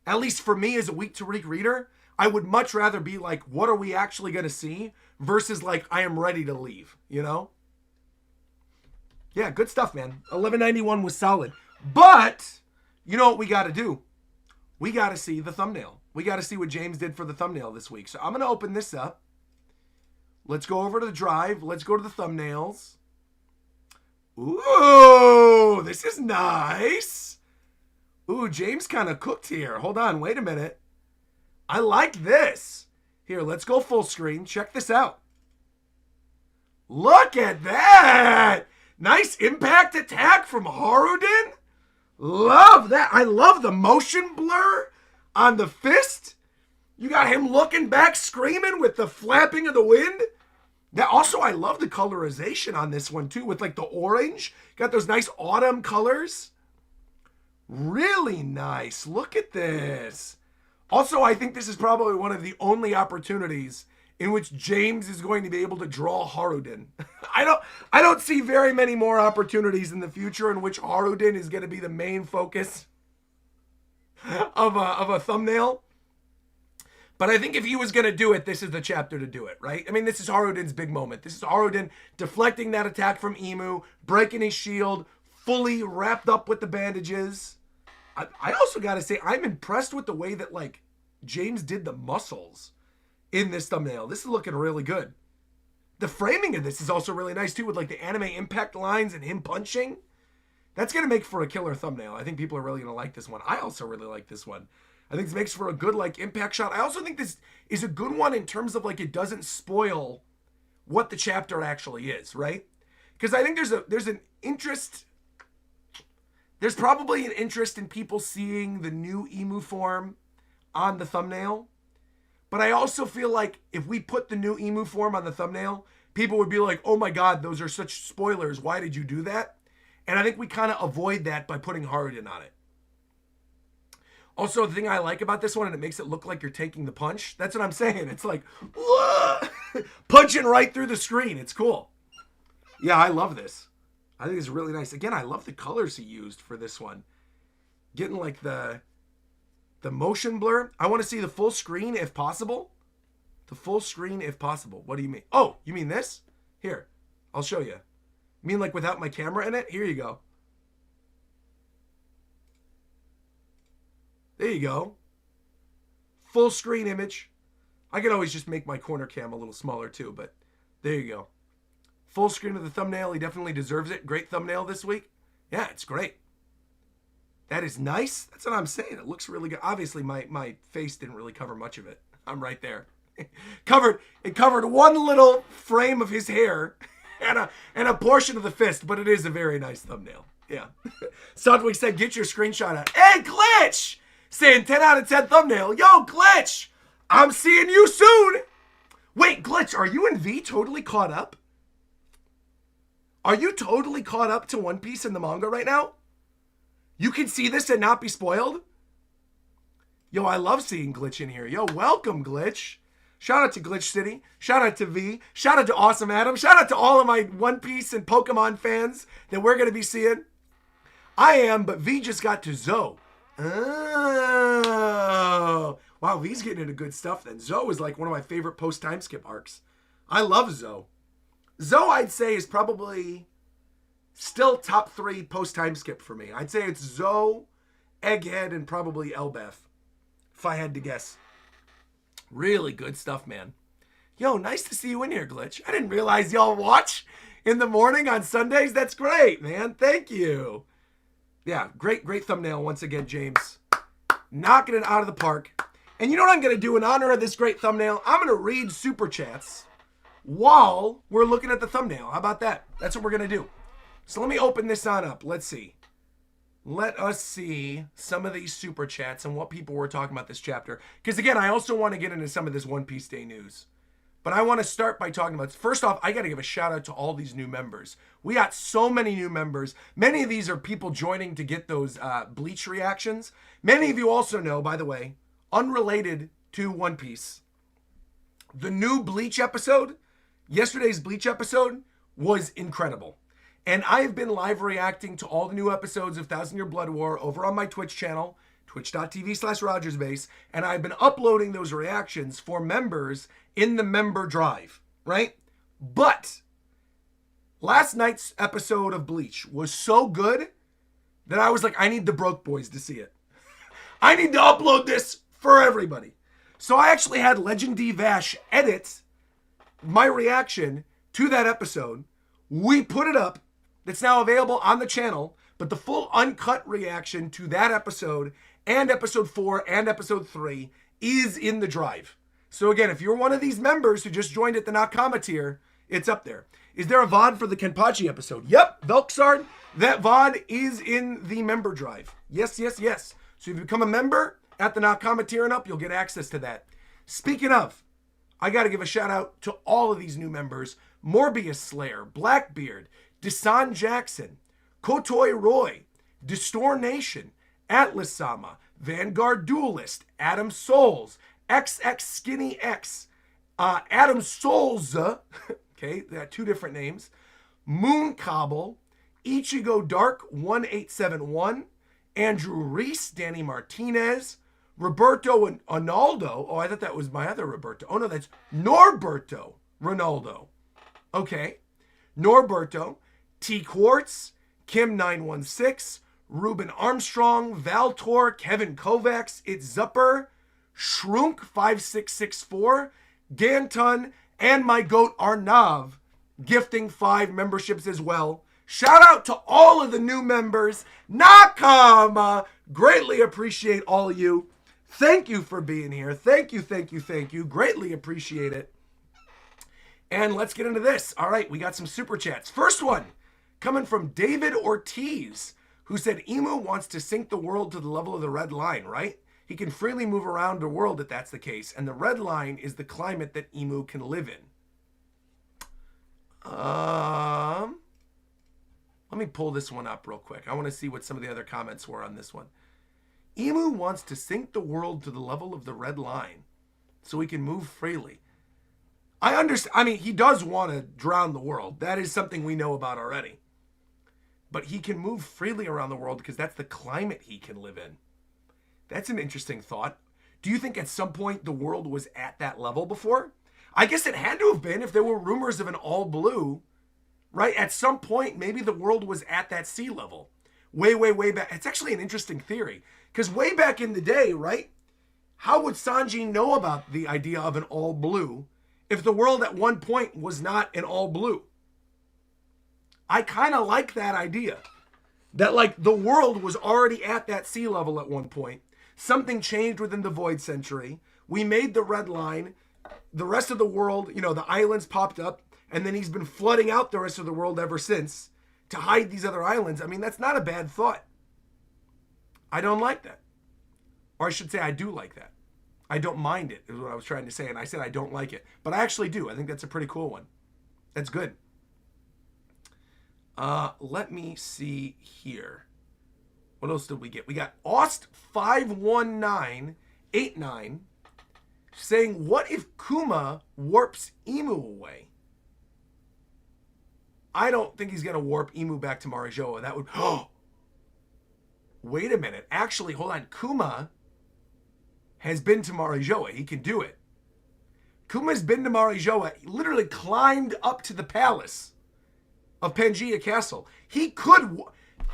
At least for me as a week-to-week reader, I would much rather be like, what are we actually going to see? Versus like, I am ready to leave, you know? Yeah, good stuff, man. 1191 was solid. But, you know what we got to do? We got to see the thumbnail. We got to see what James did for the thumbnail this week. So I'm going to open this up. Let's go over to the drive. Let's go to the thumbnails. Ooh, this is nice. Ooh, James kind of cooked here. Hold on, wait a minute. I like this. Here, let's go full screen. Check this out. Look at that. Nice impact attack from Haruden. Love that. I love the motion blur on the fist. You got him looking back, screaming with the flapping of the wind. That also, I love the colorization on this one too, with like the orange. Got those nice autumn colors. Really nice. Look at this. Also, I think this is probably one of the only opportunities in which James is going to be able to draw Haruden. I don't see very many more opportunities in the future in which Haruden is going to be the main focus of a thumbnail. But I think if he was going to do it, this is the chapter to do it, right? I mean, this is Haruden's big moment. This is Haruden deflecting that attack from Emu, breaking his shield, fully wrapped up with the bandages. I also got to say, I'm impressed with the way that, like, James did the muscles in this thumbnail. This is looking really good. The framing of this is also really nice, too, with, like, the anime impact lines and him punching. That's going to make for a killer thumbnail. I think people are really going to like this one. I also really like this one. I think this makes for a good, like, impact shot. I also think this is a good one in terms of, like, it doesn't spoil what the chapter actually is, right? Because I think there's an interest... There's probably an interest in people seeing the new Emu form on the thumbnail. But I also feel like if we put the new Emu form on the thumbnail, people would be like, oh my God, those are such spoilers. Why did you do that? And I think we kind of avoid that by putting Haruden on it. Also, the thing I like about this one, and it makes it look like you're taking the punch. That's what I'm saying. It's like, punching right through the screen. It's cool. Yeah, I love this. I think it's really nice. Again, I love the colors he used for this one. Getting like the motion blur. I want to see the full screen if possible. The full screen if possible. What do you mean? Oh, you mean this? Here, I'll show you. You mean like without my camera in it? Here you go. There you go. Full screen image. I could always just make my corner cam a little smaller too, but there you go. Full screen of the thumbnail. He definitely deserves it. Great thumbnail this week. Yeah, it's great. That is nice. That's what I'm saying. It looks really good. Obviously, my face didn't really cover much of it. I'm right there. It covered one little frame of his hair and a portion of the fist, but it is a very nice thumbnail. Yeah. Sudwick said, get your screenshot out. Hey, Glitch! Saying 10 out of 10 thumbnail. Yo, Glitch! I'm seeing you soon! Wait, Glitch, are you and V totally caught up? Are you totally caught up to One Piece in the manga right now? You can see this and not be spoiled? Yo, I love seeing Glitch in here. Yo, welcome, Glitch. Shout out to Glitch City. Shout out to V. Shout out to Awesome Adam. Shout out to all of my One Piece and Pokemon fans that we're going to be seeing. I am, but V just got to Zoe. Oh. Wow, V's getting into good stuff then. Zoe is like one of my favorite post-time skip arcs. I love Zoe. Zoe, I'd say, is probably still top 3 post-time skip for me. I'd say it's Zoe, Egghead, and probably Elbaf, if I had to guess. Really good stuff, man. Yo, nice to see you in here, Glitch. I didn't realize y'all watch in the morning on Sundays. That's great, man. Thank you. Yeah, great thumbnail once again, James. Knocking it out of the park. And you know what I'm going to do in honor of this great thumbnail? I'm going to read super chats while we're looking at the thumbnail. How about that? That's what we're going to do. So let me open this on up. Let's see. Let us see some of these super chats and what people were talking about this chapter. Because again, I also want to get into some of this One Piece Day news. But I want to start by talking about, first off, I got to give a shout out to all these new members. We got so many new members. Many of these are people joining to get those Bleach reactions. Many of you also know, by the way, unrelated to One Piece, the new Bleach episode, yesterday's Bleach episode, was incredible. And I have been live reacting to all the new episodes of Thousand Year Blood War over on my Twitch channel, twitch.tv/RogersBase, and I've been uploading those reactions for members in the member drive, right? But last night's episode of Bleach was so good that I was like, I need the broke boys to see it. I need to upload this for everybody. So I actually had Legend D Vash edit my reaction to that episode. We put it up. It's now available on the channel, but the full uncut reaction to that episode and episode 4 and episode 3 is in the drive. So again, if you're one of these members who just joined at the Nakama tier, it's up there. Is there a VOD for the Kenpachi episode? Yep, Velksard, that VOD is in the member drive. Yes. So if you become a member at the Nakama tier and up, you'll get access to that. Speaking of, I got to give a shout out to all of these new members. Morbius Slayer, Blackbeard, Desan Jackson, Kotoi Roy, Distor Nation, Atlas Sama, Vanguard Duelist, Adam Souls, XX Skinny X, Adam Souls, okay, they got two different names, Moon Cobble, Ichigo Dark 1871, Andrew Reese, Danny Martinez, Roberto and Ronaldo. Oh, I thought that was my other Roberto. Oh no, that's Norberto Ronaldo. Okay, Norberto, T Quartz, Kim 916, Ruben Armstrong, Valtor, Kevin Kovacs, It's Zupper, Shrunk 5664, Ganton, and my goat Arnav, gifting 5 memberships as well. Shout out to all of the new members. Nakama, greatly appreciate all of you. Thank you for being here. Thank you. Greatly appreciate it. And let's get into this. All right, we got some super chats. First one coming from David Ortiz, who said Emu wants to sink the world to the level of the red line, right? He can freely move around the world if that's the case. And the red line is the climate that Emu can live in. Let me pull this one up real quick. I want to see what some of the other comments were on this one. Emu wants to sink the world to the level of the red line so he can move freely. I understand. I mean, he does want to drown the world. That is something we know about already. But he can move freely around the world because that's the climate he can live in. That's an interesting thought. Do you think at some point the world was at that level before? I guess it had to have been if there were rumors of an all blue, right? At some point, maybe the world was at that sea level. Way back. It's actually an interesting theory. Because way back in the day, right? How would Sanji know about the idea of an all blue if the world at one point was not an all blue? I kind of like that idea. That like the world was already at that sea level at one point. Something changed within the Void Century. We made the red line. The rest of the world, you know, the islands popped up. And then he's been flooding out the rest of the world ever since to hide these other islands. I mean, that's not a bad thought. I don't like that. Or I should say I do like that. I don't mind it, is what I was trying to say. And I said I don't like it. But I actually do. I think that's a pretty cool one. That's good. Let me see here. What else did we get? We got Ost51989 saying, what if Kuma warps Emu away? I don't think he's going to warp Emu back to Marijoa. That would... Oh! Wait a minute. Actually, hold on. Kuma has been to Marijoa. He can do it. Kuma's been to Marijoa. He literally climbed up to the palace of Pangaea Castle. He could...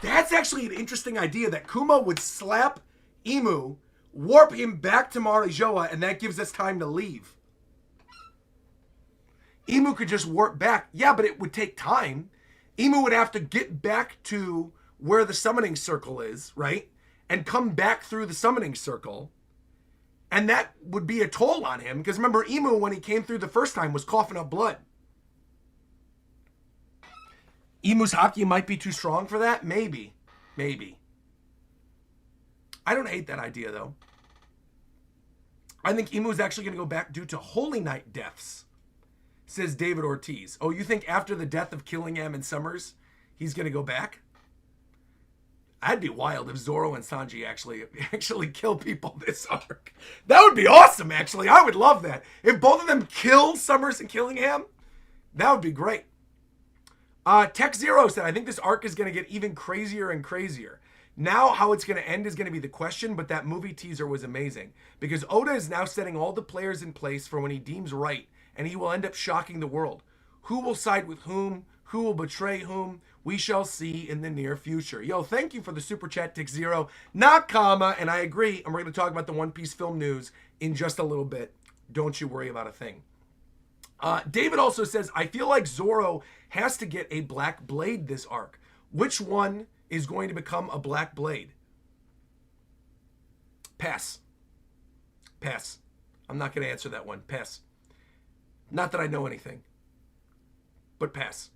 That's actually an interesting idea, that Kuma would slap Emu, warp him back to Marijoa, and that gives us time to leave. Emu could just warp back. Yeah, but it would take time. Emu would have to get back to where the summoning circle is, right? And come back through the summoning circle. And that would be a toll on him. Because remember, Emu, when he came through the first time, was coughing up blood. Emu's Haki might be too strong for that? Maybe. Maybe. I don't hate that idea, though. I think Emu is actually going to go back due to Holy Night deaths, says David Ortiz. Oh, you think after the death of Killingham and Summers, he's going to go back? That'd be wild if Zoro and Sanji actually kill people this arc. That would be awesome, actually. I would love that. If both of them kill Summers and Killingham, that would be great. Tech Zero said, I think this arc is going to get even crazier and crazier. Now, how it's going to end is going to be the question, but that movie teaser was amazing. Because Oda is now setting all the players in place for when he deems right, and he will end up shocking the world. Who will side with whom? Who will betray whom? We shall see in the near future. Yo, thank you for the super chat, Tech Zero. Not comma, and I agree, and we're going to talk about the One Piece film news in just a little bit. Don't you worry about a thing. David also says, I feel like Zoro has to get a black blade this arc. Which one is going to become a black blade? Pass. Pass. I'm not going to answer that one. Pass. Not that I know anything, but pass.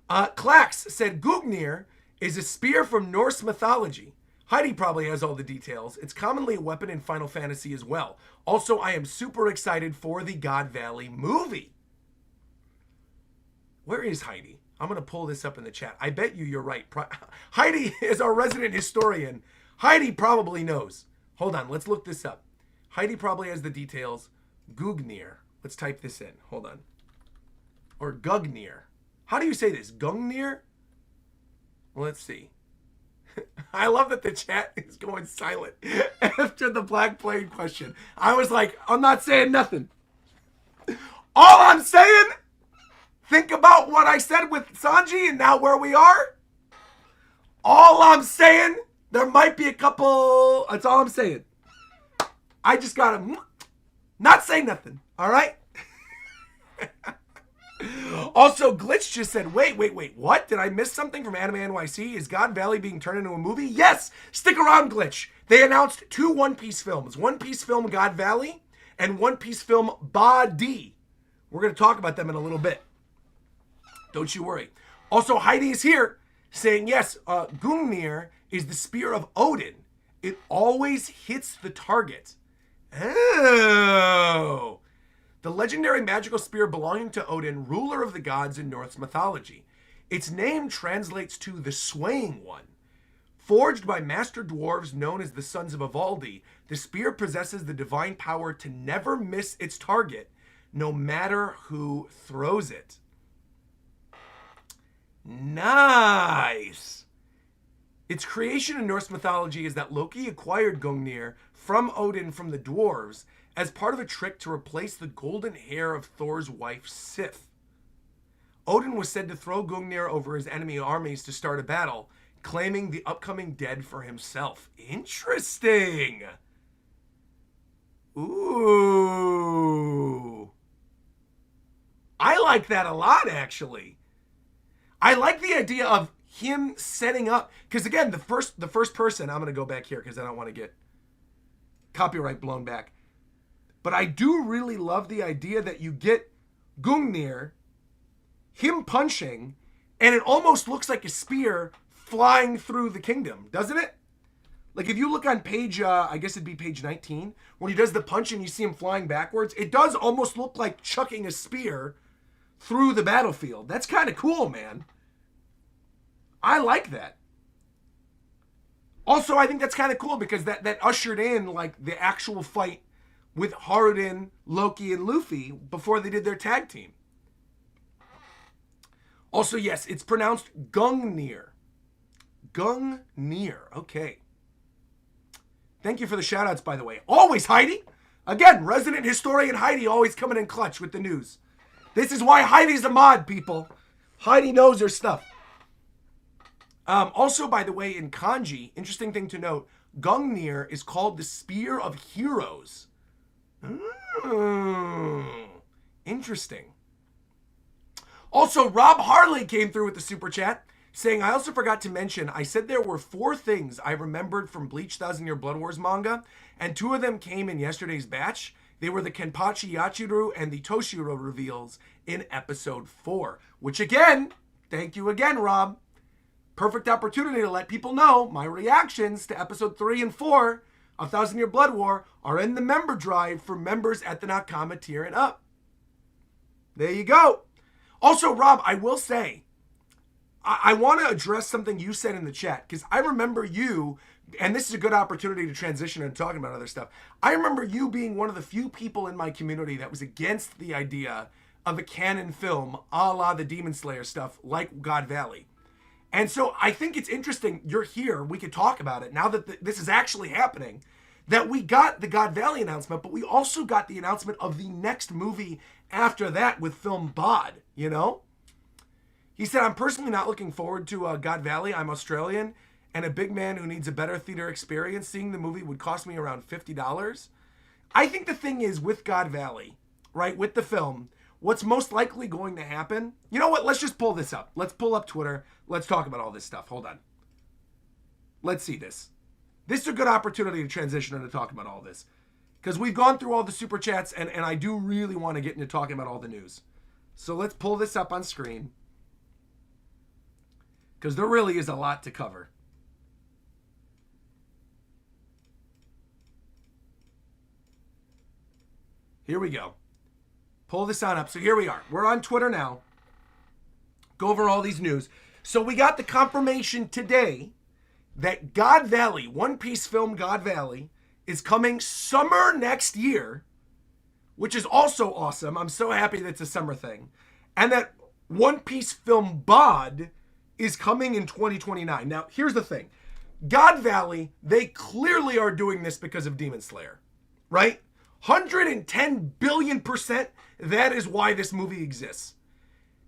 Klax said Gungnir is a spear from Norse mythology. Heidi probably has all the details. It's commonly a weapon in Final Fantasy as well. Also, I am super excited for the God Valley movie. Where is Heidi? I'm going to pull this up in the chat. I bet you're right. Heidi is our resident historian. Heidi probably knows. Hold on, let's look this up. Heidi probably has the details. Gungnir. Let's type this in. Hold on. Or Gungnir. How do you say this? Gungnir? Well, let's see. I love that the chat is going silent after the Black Blade question. I was like, I'm not saying nothing. All I'm saying, think about what I said with Sanji and now where we are. All I'm saying, there might be a couple. That's all I'm saying. I just gotta not say nothing. All right? Also, Glitch just said, wait, what? Did I miss something from Anime NYC? Is God Valley being turned into a movie? Yes! Stick around, Glitch. They announced 2 One Piece films. One Piece film God Valley and One Piece film Ba D. We're going to talk about them in a little bit. Don't you worry. Also, Heidi is here saying, yes, Gungnir is the spear of Odin. It always hits the target. Oh. The legendary magical spear belonging to Odin, ruler of the gods in Norse mythology. Its name translates to the Swaying One. Forged by master dwarves known as the Sons of Ivaldi, the spear possesses the divine power to never miss its target, no matter who throws it. Nice! Its creation in Norse mythology is that Loki acquired Gungnir from Odin from the dwarves as part of a trick to replace the golden hair of Thor's wife, Sif. Odin was said to throw Gungnir over his enemy armies to start a battle, claiming the upcoming dead for himself. Interesting! Ooh. I like that a lot, actually. I like the idea of him setting up, because again, the first person, I'm going to go back here because I don't want to get copyright blown back. But I do really love the idea that you get Gungnir, him punching, and it almost looks like a spear flying through the kingdom, doesn't it? Like if you look on page, I guess it'd be page 19, when he does the punch and you see him flying backwards, it does almost look like chucking a spear through the battlefield. That's kind of cool, man. I like that. Also, I think that's kind of cool because that ushered in like the actual fight with Harden, Loki, and Luffy before they did their tag team. Also, yes, it's pronounced Gungnir. Gungnir. Okay. Thank you for the shout-outs, by the way. Always, Heidi. Again, resident historian Heidi always coming in clutch with the news. This is why Heidi's a mod, people. Heidi knows her stuff. Also, by the way, in kanji, interesting thing to note, Gungnir is called the Spear of Heroes. Interesting. Also, Rob Harley came through with the super chat saying, I also forgot to mention, I said there were 4 things I remembered from Bleach Thousand Year Blood Wars manga, and 2 of them came in yesterday's batch. They were the Kenpachi Yachiru and the Toshiro reveals in episode 4, which again, thank you again, Rob. Perfect opportunity to let people know my reactions to episode 3 and 4 of Thousand Year Blood War are in the member drive for members at the Nakama tier and up. There you go. Also, Rob, I will say, I want to address something you said in the chat, because I remember you, and this is a good opportunity to transition and talking about other stuff. I remember you being one of the few people in my community that was against the idea of a canon film a la the Demon Slayer stuff like God Valley. And so I think it's interesting you're here. We could talk about it now that this is actually happening, that we got the God Valley announcement, but we also got the announcement of the next movie after that with film Bod, you know? He said, I'm personally not looking forward to God Valley. I'm Australian and a big man who needs a better theater experience. Seeing the movie would cost me around $50. I think the thing is with God Valley, right, with the film, what's most likely going to happen, you know what, let's just pull this up. Let's pull up Twitter. Let's talk about all this stuff. Hold on. Let's see this. This is a good opportunity to transition into talking about all this, because we've gone through all the super chats, and I do really want to get into talking about all the news. So let's pull this up on screen, because there really is a lot to cover. Here we go. Pull this on up. So here we are. We're on Twitter now. Go over all these news. So we got the confirmation today that God Valley, One Piece film God Valley, is coming summer next year, which is also awesome. I'm so happy that it's a summer thing. And that One Piece film Bod is coming in 2029. Now, here's the thing. God Valley, they clearly are doing this because of Demon Slayer, right? 110 billion%, that is why this movie exists.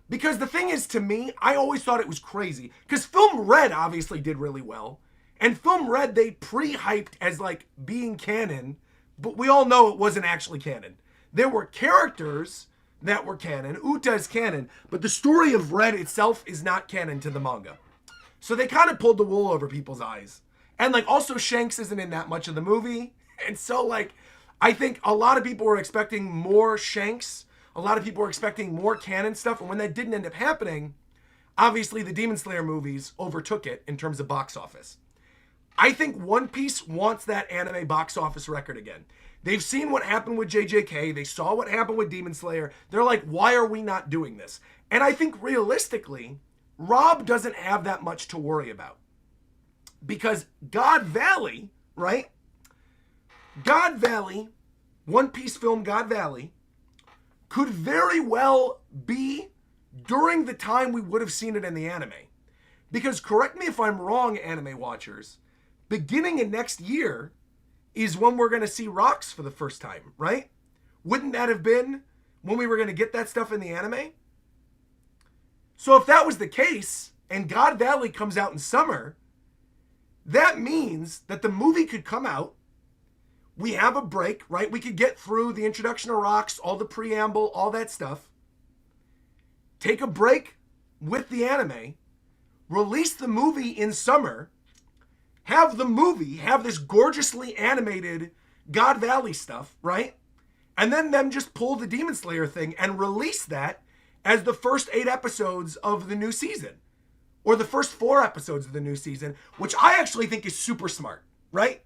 Because the thing is, to me, I always thought it was crazy. Because Film Red obviously did really well. And Film Red, they pre-hyped as like being canon, but we all know it wasn't actually canon. There were characters that were canon. Uta is canon, but the story of Red itself is not canon to the manga. So they kind of pulled the wool over people's eyes. And like also Shanks isn't in that much of the movie. And so like, I think a lot of people were expecting more Shanks. A lot of people were expecting more canon stuff. And when that didn't end up happening, obviously the Demon Slayer movies overtook it in terms of box office. I think One Piece wants that anime box office record again. They've seen what happened with JJK. They saw what happened with Demon Slayer. They're like, why are we not doing this? And I think realistically, Rob doesn't have that much to worry about. Because God Valley, right? God Valley, One Piece film God Valley, could very well be during the time we would have seen it in the anime. Because correct me if I'm wrong, anime watchers, beginning of next year is when we're going to see rocks for the first time, right? Wouldn't that have been when we were going to get that stuff in the anime? So if that was the case, and God Valley comes out in summer, that means that the movie could come out. We have a break, right? We could get through the introduction of rocks, all the preamble, all that stuff. Take a break with the anime, release the movie in summer, have the movie, have this gorgeously animated God Valley stuff, right? And then them just pull the Demon Slayer thing and release that as the first 8 episodes of the new season. Or the first 4 episodes of the new season, which I actually think is super smart, right?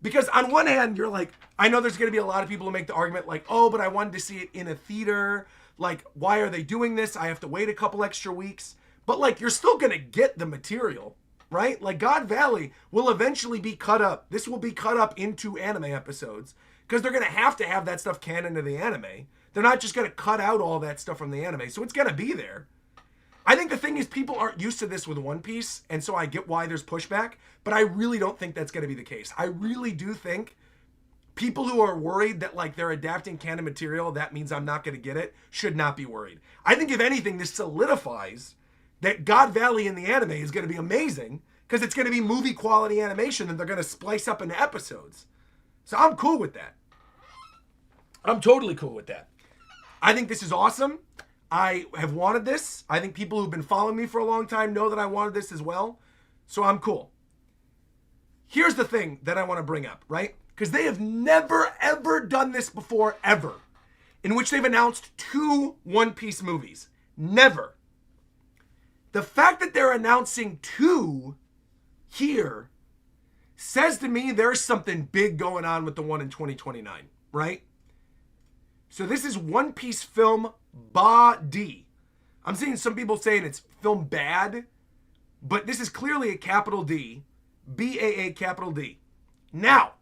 Because on one hand, you're like, I know there's going to be a lot of people who make the argument like, oh, but I wanted to see it in a theater. Like, why are they doing this? I have to wait a couple extra weeks. But like, you're still going to get the material, right? Like God Valley will eventually be cut up. This will be cut up into anime episodes because they're going to have that stuff canon to the anime. They're not just going to cut out all that stuff from the anime. So it's going to be there. I think the thing is people aren't used to this with One Piece, and so I get why there's pushback, but I really don't think that's going to be the case. I really do think people who are worried that like they're adapting canon material, that means I'm not going to get it, should not be worried. I think if anything, this solidifies that God Valley in the anime is going to be amazing because it's going to be movie quality animation and they're going to splice up into episodes. So I'm cool with that. I'm totally cool with that. I think this is awesome. I have wanted this. I think people who've been following me for a long time know that I wanted this as well. So I'm cool. Here's the thing that I want to bring up, right? Because they have never, ever done this before, ever, in which they've announced 2 One Piece movies. Never. The fact that they're announcing 2 here says to me there's something big going on with the one in 2029, right? So this is One Piece film Ba-D. I'm seeing some people saying it's film bad, but this is clearly a capital D, B-A-A capital D. Now,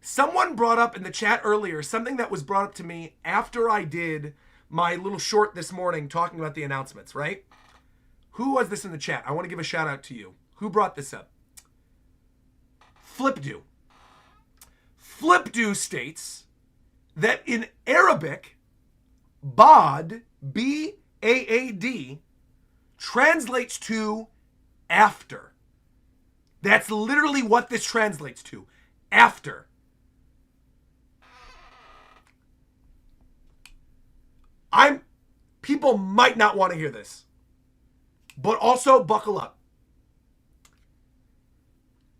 someone brought up in the chat earlier something that was brought up to me after I did my little short this morning talking about the announcements, right? Who was this in the chat? I want to give a shout out to you. Who brought this up? Flipdo. Flipdo states that in Arabic, Bad, B-A-A-D, translates to after. That's literally what this translates to. After. People might not want to hear this, but also buckle up.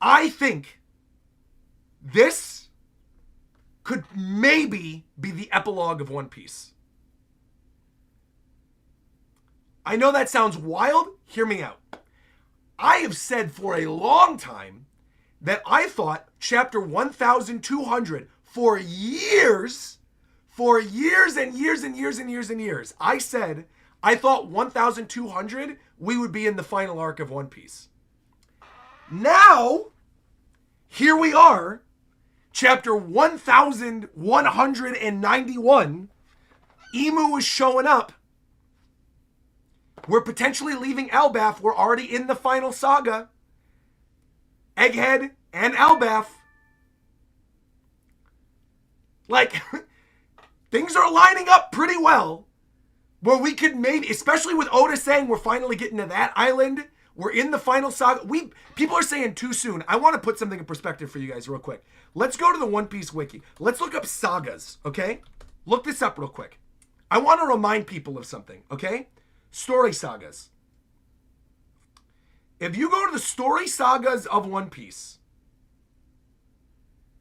I think this could maybe be the epilogue of One Piece. I know that sounds wild. Hear me out. I have said for a long time that I thought chapter 1200 for years and years, I said I thought 1200 we would be in the final arc of One Piece. Now, here we are, chapter 1191, Emu is showing up. We're potentially leaving Elbaf. We're already in the final saga. Egghead and Elbaf. Like, things are lining up pretty well. Where we could maybe, especially with Oda saying we're finally getting to that island. We're in the final saga. People are saying too soon. I want to put something in perspective for you guys real quick. Let's go to the One Piece wiki. Let's look up sagas, okay? Look this up real quick. I want to remind people of something, okay? Story sagas. If you go to the story sagas of One Piece,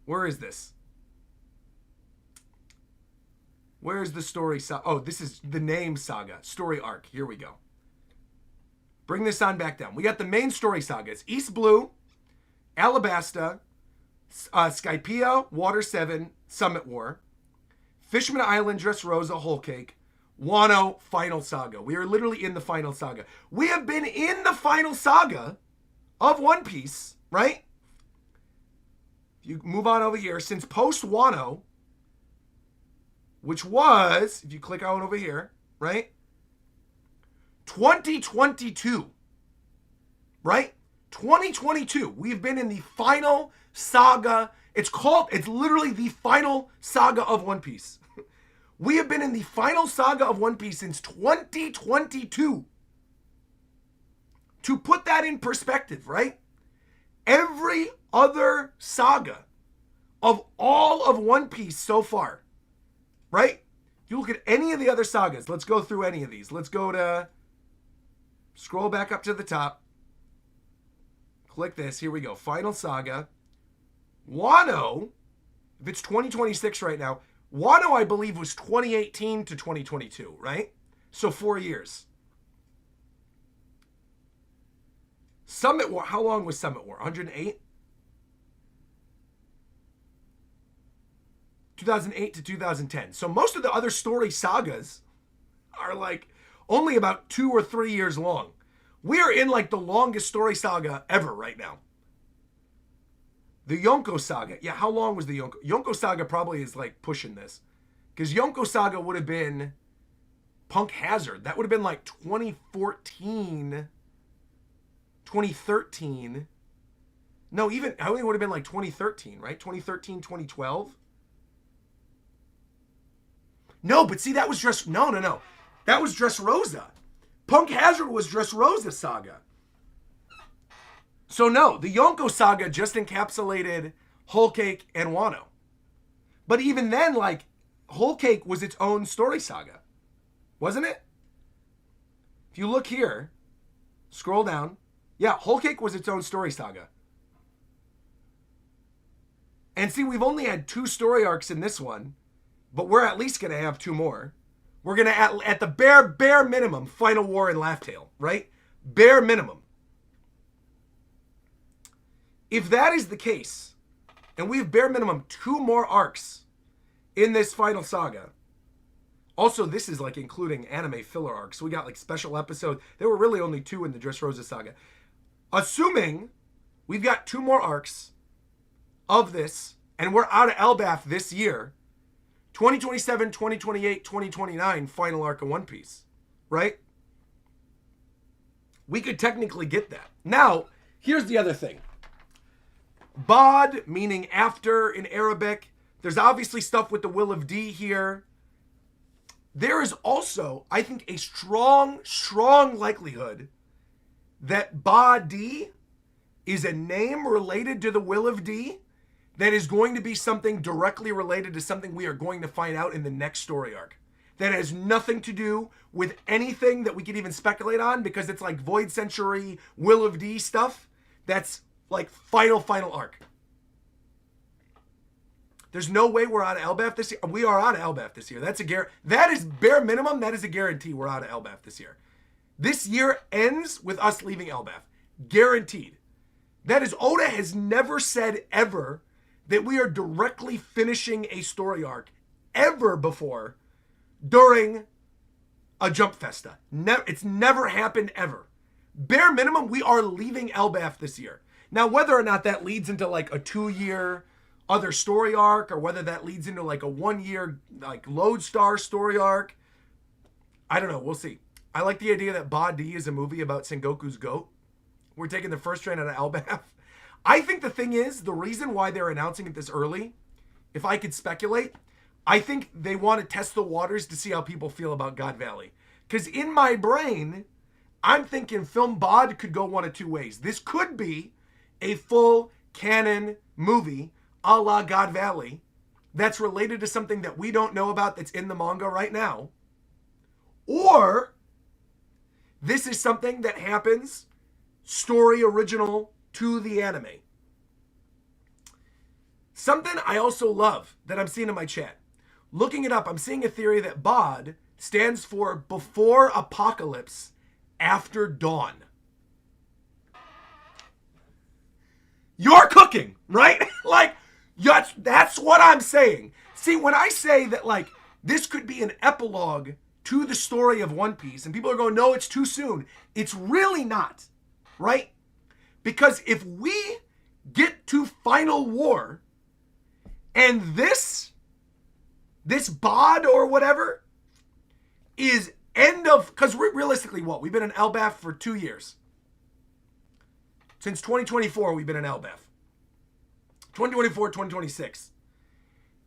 where is this? Where is the story saga? Oh, this is the name saga, story arc. Here we go. Bring this on back down. We got the main story sagas. East Blue, Alabasta, Skypiea, Water 7, Summit War, Fishman Island, Dressrosa, Whole Cake, Wano, Final Saga. We are literally in the final saga. We have been in the final saga of One Piece, right? You move on over here. Since post Wano, which was, if you click out over here, right? 2022, right? 2022. We've been in the final saga. It's literally the final saga of One Piece. We have been in the final saga of One Piece since 2022. To put that in perspective, right? Every other saga of all of One Piece so far, right? If you look at any of the other sagas, let's go through any of these. Let's go to, scroll back up to the top. Click this. Here we go. Final saga. Wano, if it's 2026 right now, Wano, I believe, was 2018 to 2022, right? So 4 years. Summit War, how long was Summit War? 108? 2008 to 2010. So most of the other story sagas are like only about 2 or 3 years long. We are in like the longest story saga ever right now. The Yonko Saga. Yeah, how long was the Yonko? Yonko Saga probably is like pushing this. Because Yonko Saga would have been Punk Hazard. That would have been like 2014, 2013. No, I think it would have been like 2013, right? 2013, 2012. No, but see, that was no. That was Dressrosa. Punk Hazard was Dressrosa Saga. So no, the Yonko Saga just encapsulated Whole Cake and Wano. But even then, like, Whole Cake was its own story saga. wasn't it? If you look here, scroll down. Yeah, Whole Cake was its own story saga. And see, we've only had 2 story arcs in this one, but we're at least going to have 2 more. We're going to, at the bare minimum, Final War and Laugh Tale, right? Bare minimum. If that is the case, and we have bare minimum 2 more arcs in this final saga. Also, this is like including anime filler arcs. We got like special episodes. There were really only 2 in the Dressrosa saga. Assuming we've got 2 more arcs of this, and we're out of Elbaf this year, 2027, 2028, 2029, final arc of One Piece, right? We could technically get that. Now, here's the other thing. Bod, meaning after in Arabic. There's obviously stuff with the Will of D here. There is also, I think, a strong likelihood that Ba-D is a name related to the Will of D that is going to be something directly related to something we are going to find out in the next story arc. That has nothing to do with anything that we could even speculate on, because it's like Void Century, Will of D stuff. That's like final arc. There's no way we're out of Elbaf this year. We are out of Elbaf this year. That is bare minimum. That is a guarantee we're out of Elbaf this year. This year ends with us leaving Elbaf. Guaranteed. That is, Oda has never said ever that we are directly finishing a story arc ever before during a Jump Festa. It's never happened ever. Bare minimum, we are leaving Elbaf this year. Now, whether or not that leads into like a 2-year other story arc, or whether that leads into like a 1-year like Lodestar story arc, I don't know. We'll see. I like the idea that Ba-D is a movie about Sengoku's goat. We're taking the first train out of Elbaf. I think the thing is, the reason why they're announcing it this early, if I could speculate, I think they want to test the waters to see how people feel about God Valley. Because in my brain, I'm thinking Film Bod could go one of 2 ways. This could be a full canon movie a la God Valley that's related to something that we don't know about that's in the manga right now. Or this is something that happens story original to the anime. Something I also love that I'm seeing in my chat. Looking it up, I'm seeing a theory that BOD stands for Before Apocalypse, After Dawn. You're cooking, right? Like, that's what I'm saying. See, when I say that, like, this could be an epilogue to the story of One Piece, and people are going, no, it's too soon. It's really not, right? Because if we get to Final War, and this bod or whatever is end of, because realistically, what? We've been in Elbaf for 2 years. Since 2024, we've been in Elbaf. 2024, 2026.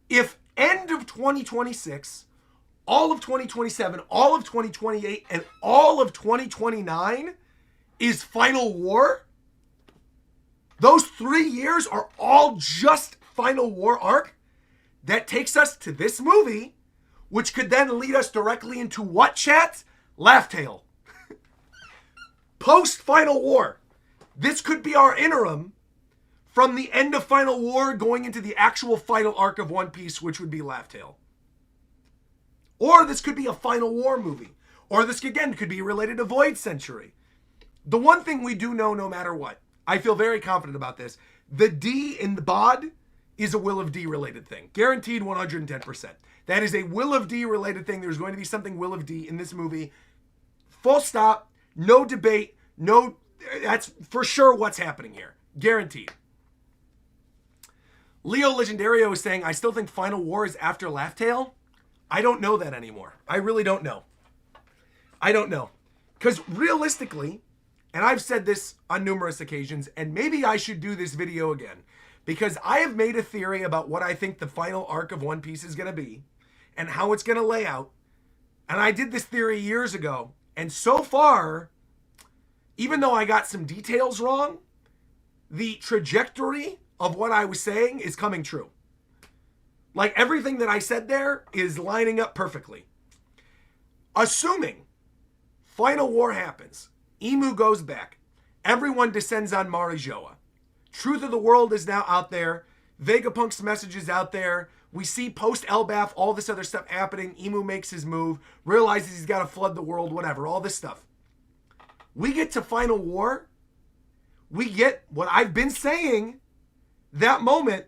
If end of 2026, all of 2027, all of 2028, and all of 2029 is Final War, those 3 years are all just Final War arc. That takes us to this movie, which could then lead us directly into what, chat? Laugh Tale. Post Final War. This could be our interim from the end of Final War going into the actual final arc of One Piece, which would be Laugh Tale. Or this could be a Final War movie. Or this, again, could be related to Void Century. The one thing we do know, no matter what, I feel very confident about this, the D in the bod is a Will of D related thing. Guaranteed 110%. That is a Will of D related thing. There's going to be something Will of D in this movie. Full stop. No debate. No, that's for sure what's happening here. Guaranteed. Leo Legendario is saying, I still think Final War is after Laugh Tale. I don't know that anymore. I really don't know. I don't know. Because realistically, and I've said this on numerous occasions, and maybe I should do this video again, because I have made a theory about what I think the final arc of One Piece is going to be and how it's going to lay out. And I did this theory years ago. And so far, even though I got some details wrong, the trajectory of what I was saying is coming true. Like, everything that I said there is lining up perfectly. assuming Final War happens, Emu goes back, everyone descends on Marijoa. Truth of the World is now out there. Vegapunk's message is out there. We see post-Elbaf, all this other stuff happening. Emu makes his move, realizes he's got to flood the world, whatever, all this stuff. We get to Final War. We get what I've been saying, that moment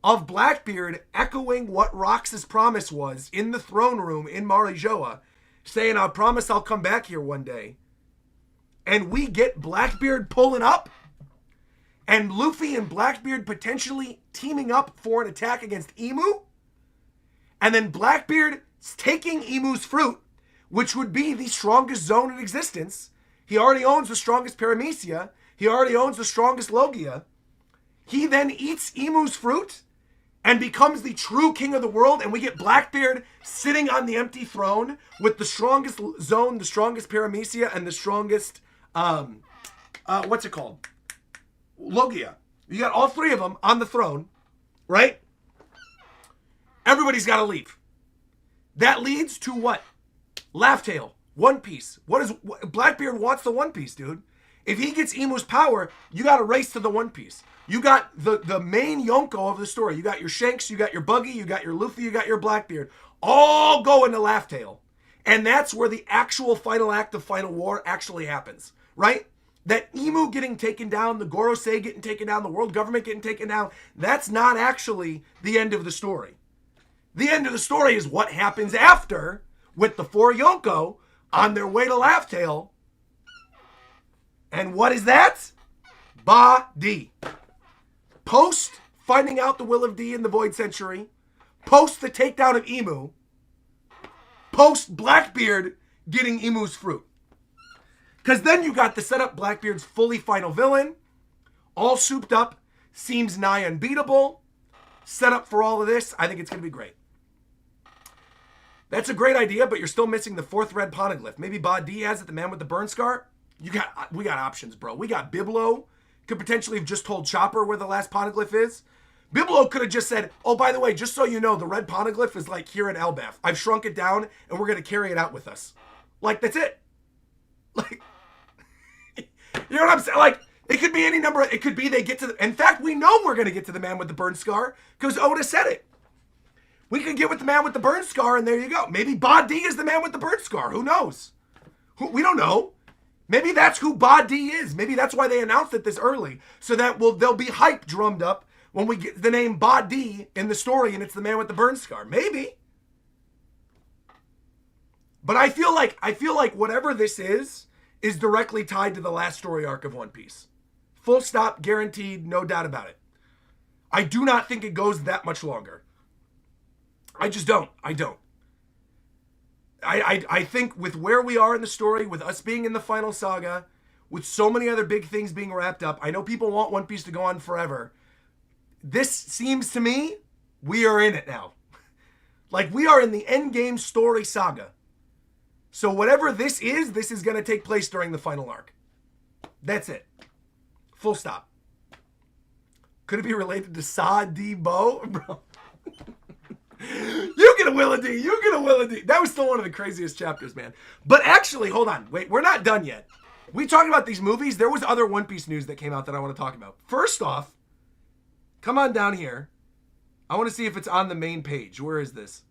of Blackbeard echoing what Rox's promise was in the throne room in Marijoa, saying, I promise I'll come back here one day. And we get Blackbeard pulling up, and Luffy and Blackbeard potentially teaming up for an attack against Emu. And then Blackbeard taking Emu's fruit, which would be the strongest zone in existence. He already owns the strongest Paramecia. He already owns the strongest Logia. He then eats Emu's fruit and becomes the true king of the world. And we get Blackbeard sitting on the empty throne with the strongest zone, the strongest Paramecia, and the strongest, what's it called? Logia. You got all three of them on the throne, right? Everybody's got to leave. That leads to what? Laugh Tale, One Piece. Blackbeard wants the One Piece, dude. If he gets Emu's power, you got to race to the One Piece. You got the main Yonko of the story. You got your Shanks, you got your Buggy, you got your Luffy, you got your Blackbeard. All go into Laugh Tale. And that's where the actual final act of Final War actually happens, right? That Emu getting taken down, the Gorosei getting taken down, the world government getting taken down, that's not actually the end of the story. The end of the story is what happens after with the four Yonko on their way to Laugh Tale. And what is that? Ba-D. Post finding out the will of D in the Void Century, post the takedown of Emu, post Blackbeard getting Emu's fruit. Because then you got the setup, Blackbeard's fully final villain, all souped up, seems nigh unbeatable, set up for all of this. I think it's going to be great. That's a great idea, but you're still missing the fourth red poneglyph. Maybe Ba-D has it, the man with the burn scar. We got options, bro. We got Biblo. Could potentially have just told Chopper where the last poneglyph is. Biblo could have just said, oh, by the way, just so you know, the red poneglyph is like here in Elbaf. I've shrunk it down, and we're going to carry it out with us. Like, that's it. Like, you know what I'm saying? Like, it could be any number. It could be they get to the... In fact, we know we're going to get to the man with the burn scar because Oda said it. We could get with the man with the burn scar, and there you go. Maybe Ba-D is the man with the burn scar. Who knows? We don't know. Maybe that's who Ba-D is. Maybe that's why they announced it this early, so that there'll be hype drummed up when we get the name Ba-D in the story, and it's the man with the burn scar. Maybe. But I feel like whatever this is directly tied to the last story arc of One Piece. Full stop, guaranteed, no doubt about it. I do not think it goes that much longer. I just don't. I don't. I think with where we are in the story, with us being in the final saga, with so many other big things being wrapped up, I know people want One Piece to go on forever. This seems to me, we are in it now. Like, we are in the endgame story saga. So whatever this is going to take place during the final arc. That's it. Full stop. Could it be related to Sa-D-Bo? Bro. You get a Willa D. You get a Willa D. That was still one of the craziest chapters, man. But actually, hold on. Wait, we're not done yet. We talked about these movies. There was other One Piece news that came out that I want to talk about. First off, come on down here. I want to see if it's on the main page. Where is this?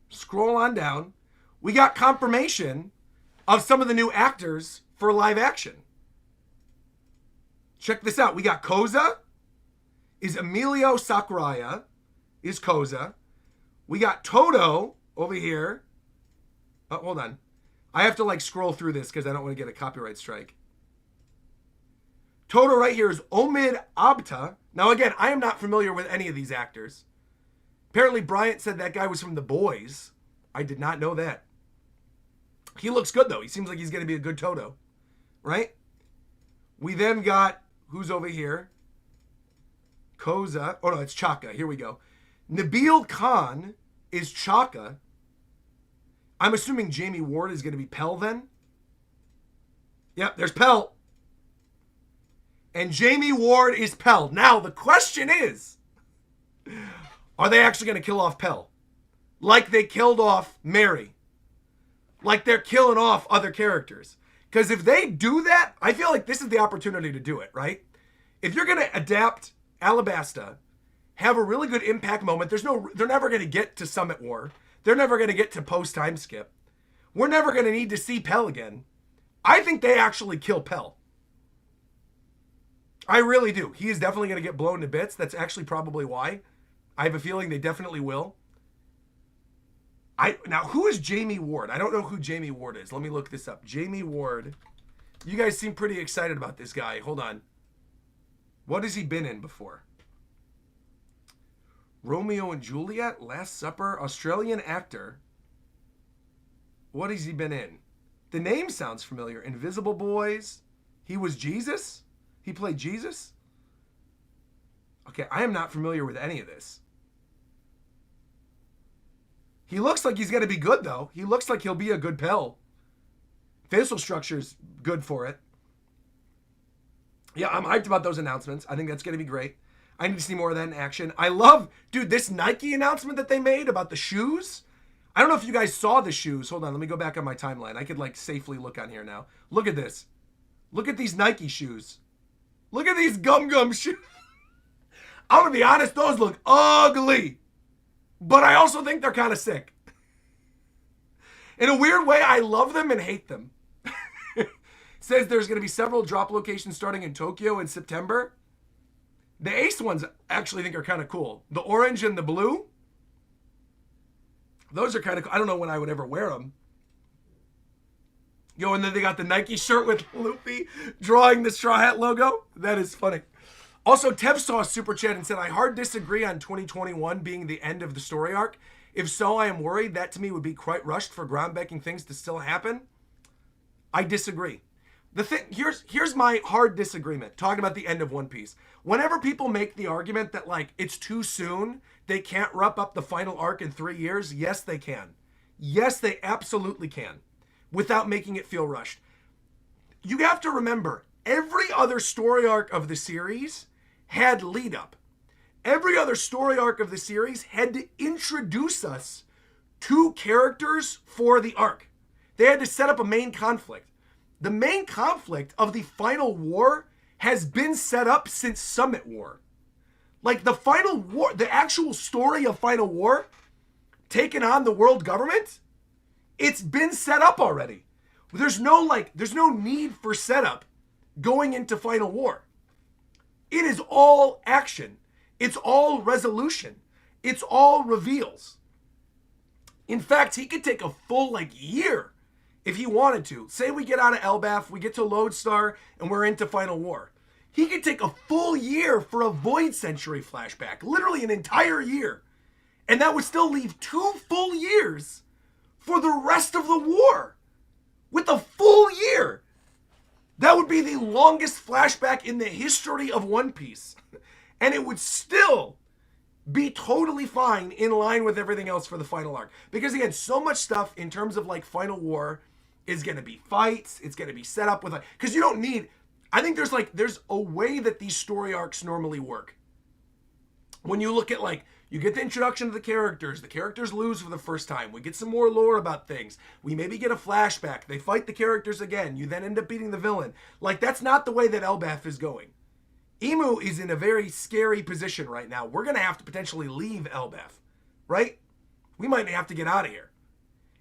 Scroll on down. We got confirmation of some of the new actors for live action. Check this out. We got Koza. Is Emilio Sakuraya. Is Koza. We got Toto over here. Oh, hold on. I have to like scroll through this because I don't want to get a copyright strike. Toto right here is Omid Abta. Now again, I am not familiar with any of these actors. Apparently Bryant said that guy was from The Boys. I did not know that. He looks good though. He seems like he's going to be a good Toto. Right? We then got, who's over here? Koza. Oh no, it's Chaka. Here we go. Nabil Khan is Chaka. I'm assuming Jamie Ward is going to be Pell then. Yep, there's Pell. And Jamie Ward is Pell. Now, the question is, are they actually going to kill off Pell? like they killed off Mary, like they're killing off other characters. Because if they do that, I feel like this is the opportunity to do it, right? If you're going to adapt Alabasta, have a really good impact moment, they're never going to get to Summit War. They're never going to get to post-time skip. We're never going to need to see Pell again. I think they actually kill Pell. I really do. He is definitely going to get blown to bits. That's actually probably why. I have a feeling they definitely will. Now, who is Jamie Ward? I don't know who Jamie Ward is. Let me look this up. Jamie Ward. You guys seem pretty excited about this guy. Hold on. What has he been in before? Romeo and Juliet, Last Supper, Australian actor. What has he been in? The name sounds familiar. Invisible Boys. He was Jesus? He played Jesus? Okay, I am not familiar with any of this. He looks like he's going to be good, though. He looks like he'll be a good Pell. Facial structure's good for it. Yeah, I'm hyped about those announcements. I think that's going to be great. I need to see more of that in action. I love, dude, this Nike announcement that they made about the shoes. I don't know if you guys saw the shoes. Hold on, let me go back on my timeline. I could like safely look on here now. Look at this. Look at these Nike shoes. Look at these gum shoes. I'm going to be honest, those look ugly. But I also think they're kind of sick. In a weird way, I love them and hate them. Says there's going to be several drop locations starting in Tokyo in September. The Ace ones I actually think are kind of cool. The orange and the blue. Those are kind of cool. I don't know when I would ever wear them. Yo, and then they got the Nike shirt with Luffy drawing the Straw Hat logo. That is funny. Also, Tev saw a super chat and said, I hard disagree on 2021 being the end of the story arc. If so, I am worried. That to me would be quite rushed for groundbreaking things to still happen. I disagree. The thing here's my hard disagreement, talking about the end of One Piece. Whenever people make the argument that like it's too soon, they can't wrap up the final arc in 3 years, yes, they can. Yes, they absolutely can, without making it feel rushed. You have to remember, every other story arc of the series had lead up. Every other story arc of the series had to introduce us to characters for the arc. They had to set up a main conflict. The main conflict of the final war has been set up since Summit War. Like the final war, the actual story of Final War, taking on the world government, it's been set up already. There's no need for setup going into Final War. It is all action. It's all resolution. It's all reveals. In fact, he could take a full year if he wanted to. Say we get out of Elbaf, we get to Lodestar, and we're into Final War. He could take a full year for a Void Century flashback. Literally an entire year. And that would still leave 2 full years for the rest of the war. With a full year. That would be the longest flashback in the history of One Piece. And it would still be totally fine, in line with everything else for the final arc. Because again, so much stuff in terms of Final War is going to be fights. It's going to be set up with because you don't need, I think there's a way that these story arcs normally work. When you look at you get the introduction to the characters lose for the first time. We get some more lore about things. We maybe get a flashback. They fight the characters again. You then end up beating the villain. That's not the way that Elbaf is going. Emu is in a very scary position right now. We're going to have to potentially leave Elbaf, right? We might have to get out of here.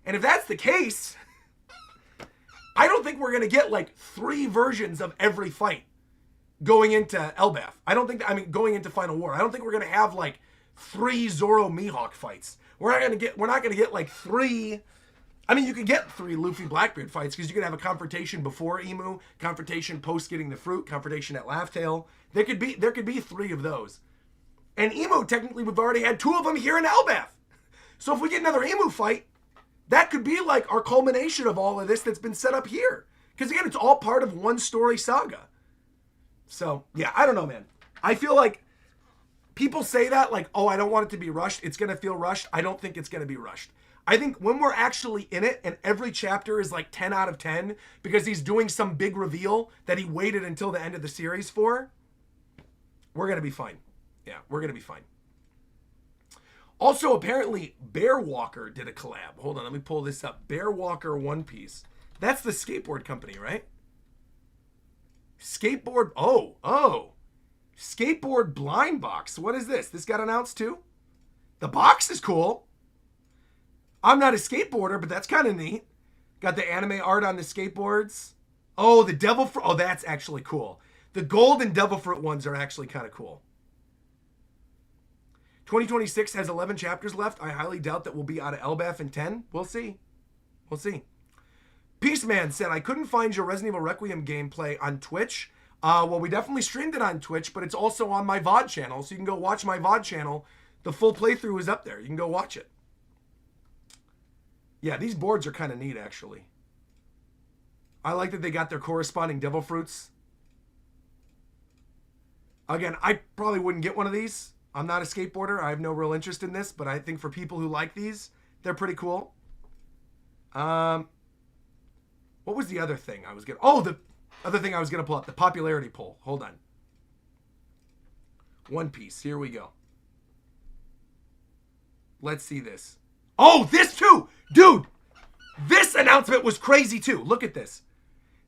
And if that's the case, I don't think we're going to get 3 versions of every fight going into Elbaf. Going into Final War. I don't think we're going to have 3 Zoro Mihawk fights. We're not going to get 3. You could get 3 Luffy Blackbeard fights because you could have a confrontation before Emu, confrontation post getting the fruit, confrontation at Laugh Tale. There could be 3 of those. And Emu, technically, we've already had 2 of them here in Elbaf. So if we get another Emu fight, that could be our culmination of all of this that's been set up here. Because again, it's all part of one story saga. So, yeah, I don't know, man. I feel like people say that oh, I don't want it to be rushed. It's going to feel rushed. I don't think it's going to be rushed. I think when we're actually in it and every chapter is 10 out of 10 because he's doing some big reveal that he waited until the end of the series for, we're going to be fine. Yeah, we're going to be fine. Also, apparently, Bear Walker did a collab. Hold on, let me pull this up. Bear Walker One Piece. That's the skateboard company, right? Skateboard. Oh. Skateboard blind box. What is this? This got announced too? The box is cool. I'm not a skateboarder, but that's kind of neat. Got the anime art on the skateboards. Oh, the Devil Fruit. Oh, that's actually cool. The gold and Devil Fruit ones are actually kind of cool. 2026 has 11 chapters left. I highly doubt that we'll be out of Elbaf in 10. We'll see. We'll see. Peaceman said, I couldn't find your Resident Evil Requiem gameplay on Twitch. Well, we definitely streamed it on Twitch, but it's also on my VOD channel, so you can go watch my VOD channel. The full playthrough is up there. You can go watch it. Yeah, these boards are kind of neat, actually. I like that they got their corresponding Devil Fruits. Again, I probably wouldn't get one of these. I'm not a skateboarder. I have no real interest in this, but I think for people who like these, they're pretty cool. What was the other thing I was going to... Oh, the other thing I was going to pull up. The popularity poll. Hold on. One Piece. Here we go. Let's see this. Oh, this too! Dude! This announcement was crazy too. Look at this.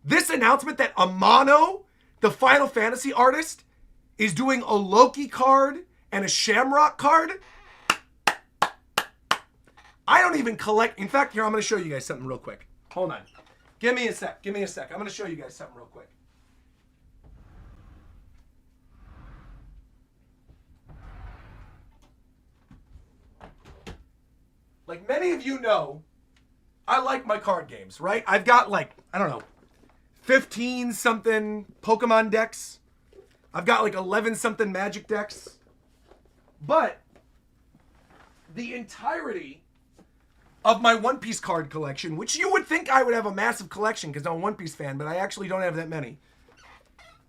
This announcement that Amano, the Final Fantasy artist, is doing a Loki card and a Shamrock card. I don't even collect... In fact, here, I'm going to show you guys something real quick. Hold on. Give me a sec. Give me a sec. I'm going to show you guys something real quick. Like many of you know, I like my card games, right? I've got like, I don't know, 15 something Pokemon decks. I've got like 11 something Magic decks. But the entirety of my One Piece card collection, which you would think I would have a massive collection because I'm a One Piece fan, but I actually don't have that many.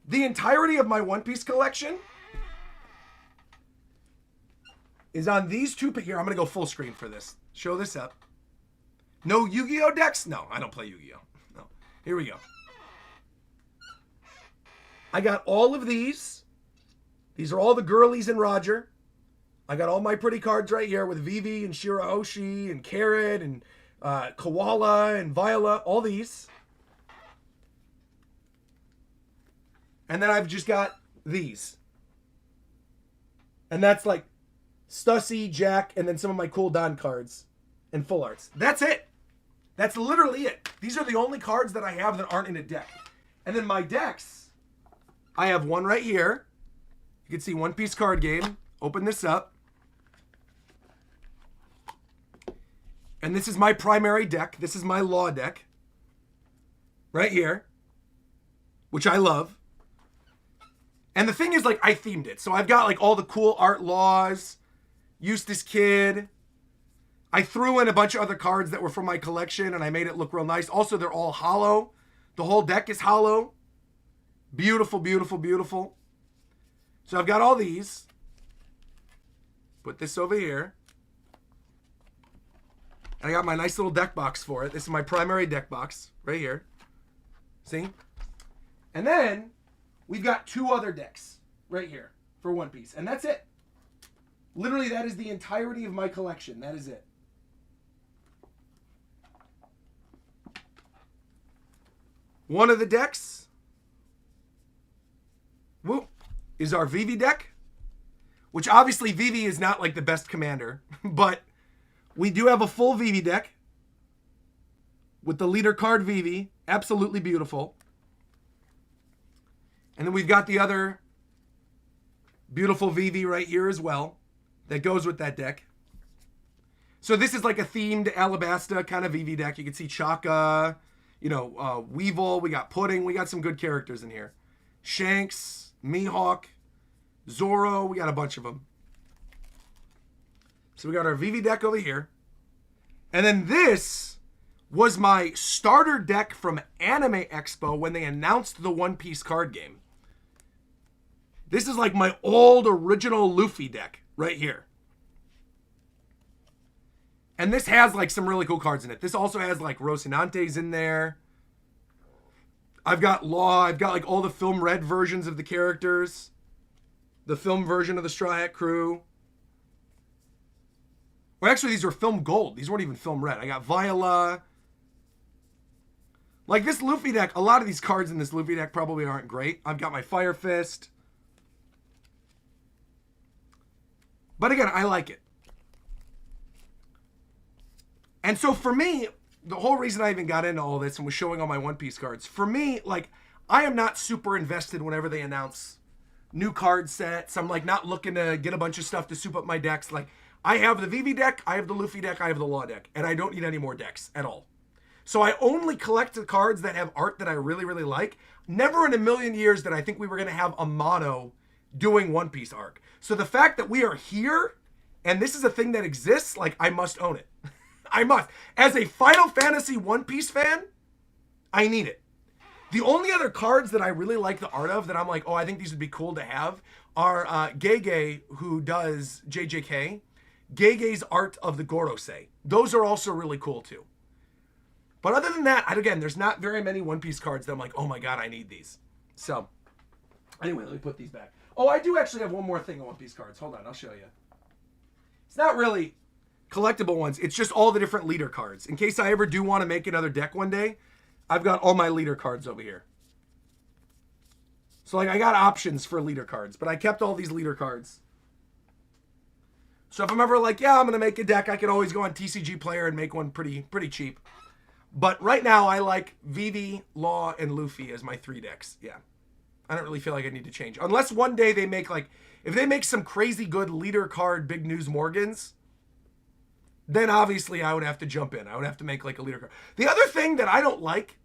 The entirety of my One Piece collection is on these two. Here, I'm going to go full screen for this. Show this up. No Yu-Gi-Oh decks? No, I don't play Yu-Gi-Oh. No. Here we go. I got all of these. These are all the girlies and Roger. I got all my pretty cards right here with Vivi and Shirahoshi and Carrot and Koala and Viola. All these. And then I've just got these. And that's like Stussy, Jack, and then some of my cool Don cards and full arts. That's it. That's literally it. These are the only cards that I have that aren't in a deck. And then my decks, I have one right here. You can see One Piece card game. Open this up. And this is my primary deck. This is my Law deck. Right here. Which I love. And the thing is, like, I themed it. So I've got, like, all the cool art Laws. Eustace Kid. I threw in a bunch of other cards that were from my collection, and I made it look real nice. Also, they're all hollow. The whole deck is hollow. Beautiful, beautiful, beautiful. So I've got all these. Put this over here. And I got my nice little deck box for it. This is my primary deck box right here. See? And then we've got two other decks right here for One Piece. And that's it. Literally, that is the entirety of my collection. That is it. One of the decks, whoop, is our Vivi deck, which obviously Vivi is not like the best commander, but we do have a full Vivi deck with the leader card Vivi. Absolutely beautiful. And then we've got the other beautiful Vivi right here as well that goes with that deck. So this is like a themed Alabasta kind of Vivi deck. You can see Chaka, you know, Weevil. We got Pudding. We got some good characters in here. Shanks, Mihawk, Zoro. We got a bunch of them. So we got our Vivi deck over here. And then this was my starter deck from Anime Expo when they announced the One Piece card game. This is like my old original Luffy deck right here. And this has like some really cool cards in it. This also has like Rocinante's in there. I've got Law. I've got like all the Film Red versions of the characters. The film version of the Straw Hat Crew. Well, actually, these were film gold. These weren't even film red. I got Viola. Like this Luffy deck, a lot of these cards in this Luffy deck probably aren't great. I've got my Fire Fist. But again, I like it. And so for me, the whole reason I even got into all this and was showing all my One Piece cards, for me, like, I am not super invested whenever they announce new card sets. I'm like not looking to get a bunch of stuff to soup up my decks. Like, I have the VV deck, I have the Luffy deck, I have the Law deck, and I don't need any more decks at all. So I only collect the cards that have art that I really, really like. Never in a million years did I think we were going to have a mono doing One Piece arc. So the fact that we are here and this is a thing that exists, like, I must own it. I must. As a Final Fantasy One Piece fan, I need it. The only other cards that I really like the art of that I'm like, oh, I think these would be cool to have are Gege, who does JJK. Gege's art of the Gorosei. Those are also really cool too. But other than that, again, there's not very many One Piece cards that I'm like, oh my god, I need these. So, anyway, let me put these back. Oh, I do actually have one more thing on One Piece cards. Hold on, I'll show you. It's not really collectible ones. It's just all the different leader cards. In case I ever do want to make another deck one day, I've got all my leader cards over here. So, like, I got options for leader cards, but I kept all these leader cards. So if I'm ever like, yeah, I'm going to make a deck, I can always go on TCG Player and make one pretty cheap. But right now, I like Vivi, Law, and Luffy as my 3 decks. Yeah. I don't really feel like I need to change. Unless one day they make, like, if they make some crazy good leader card Big News Morgans, then obviously I would have to jump in. I would have to make, like, a leader card. The other thing that I don't like,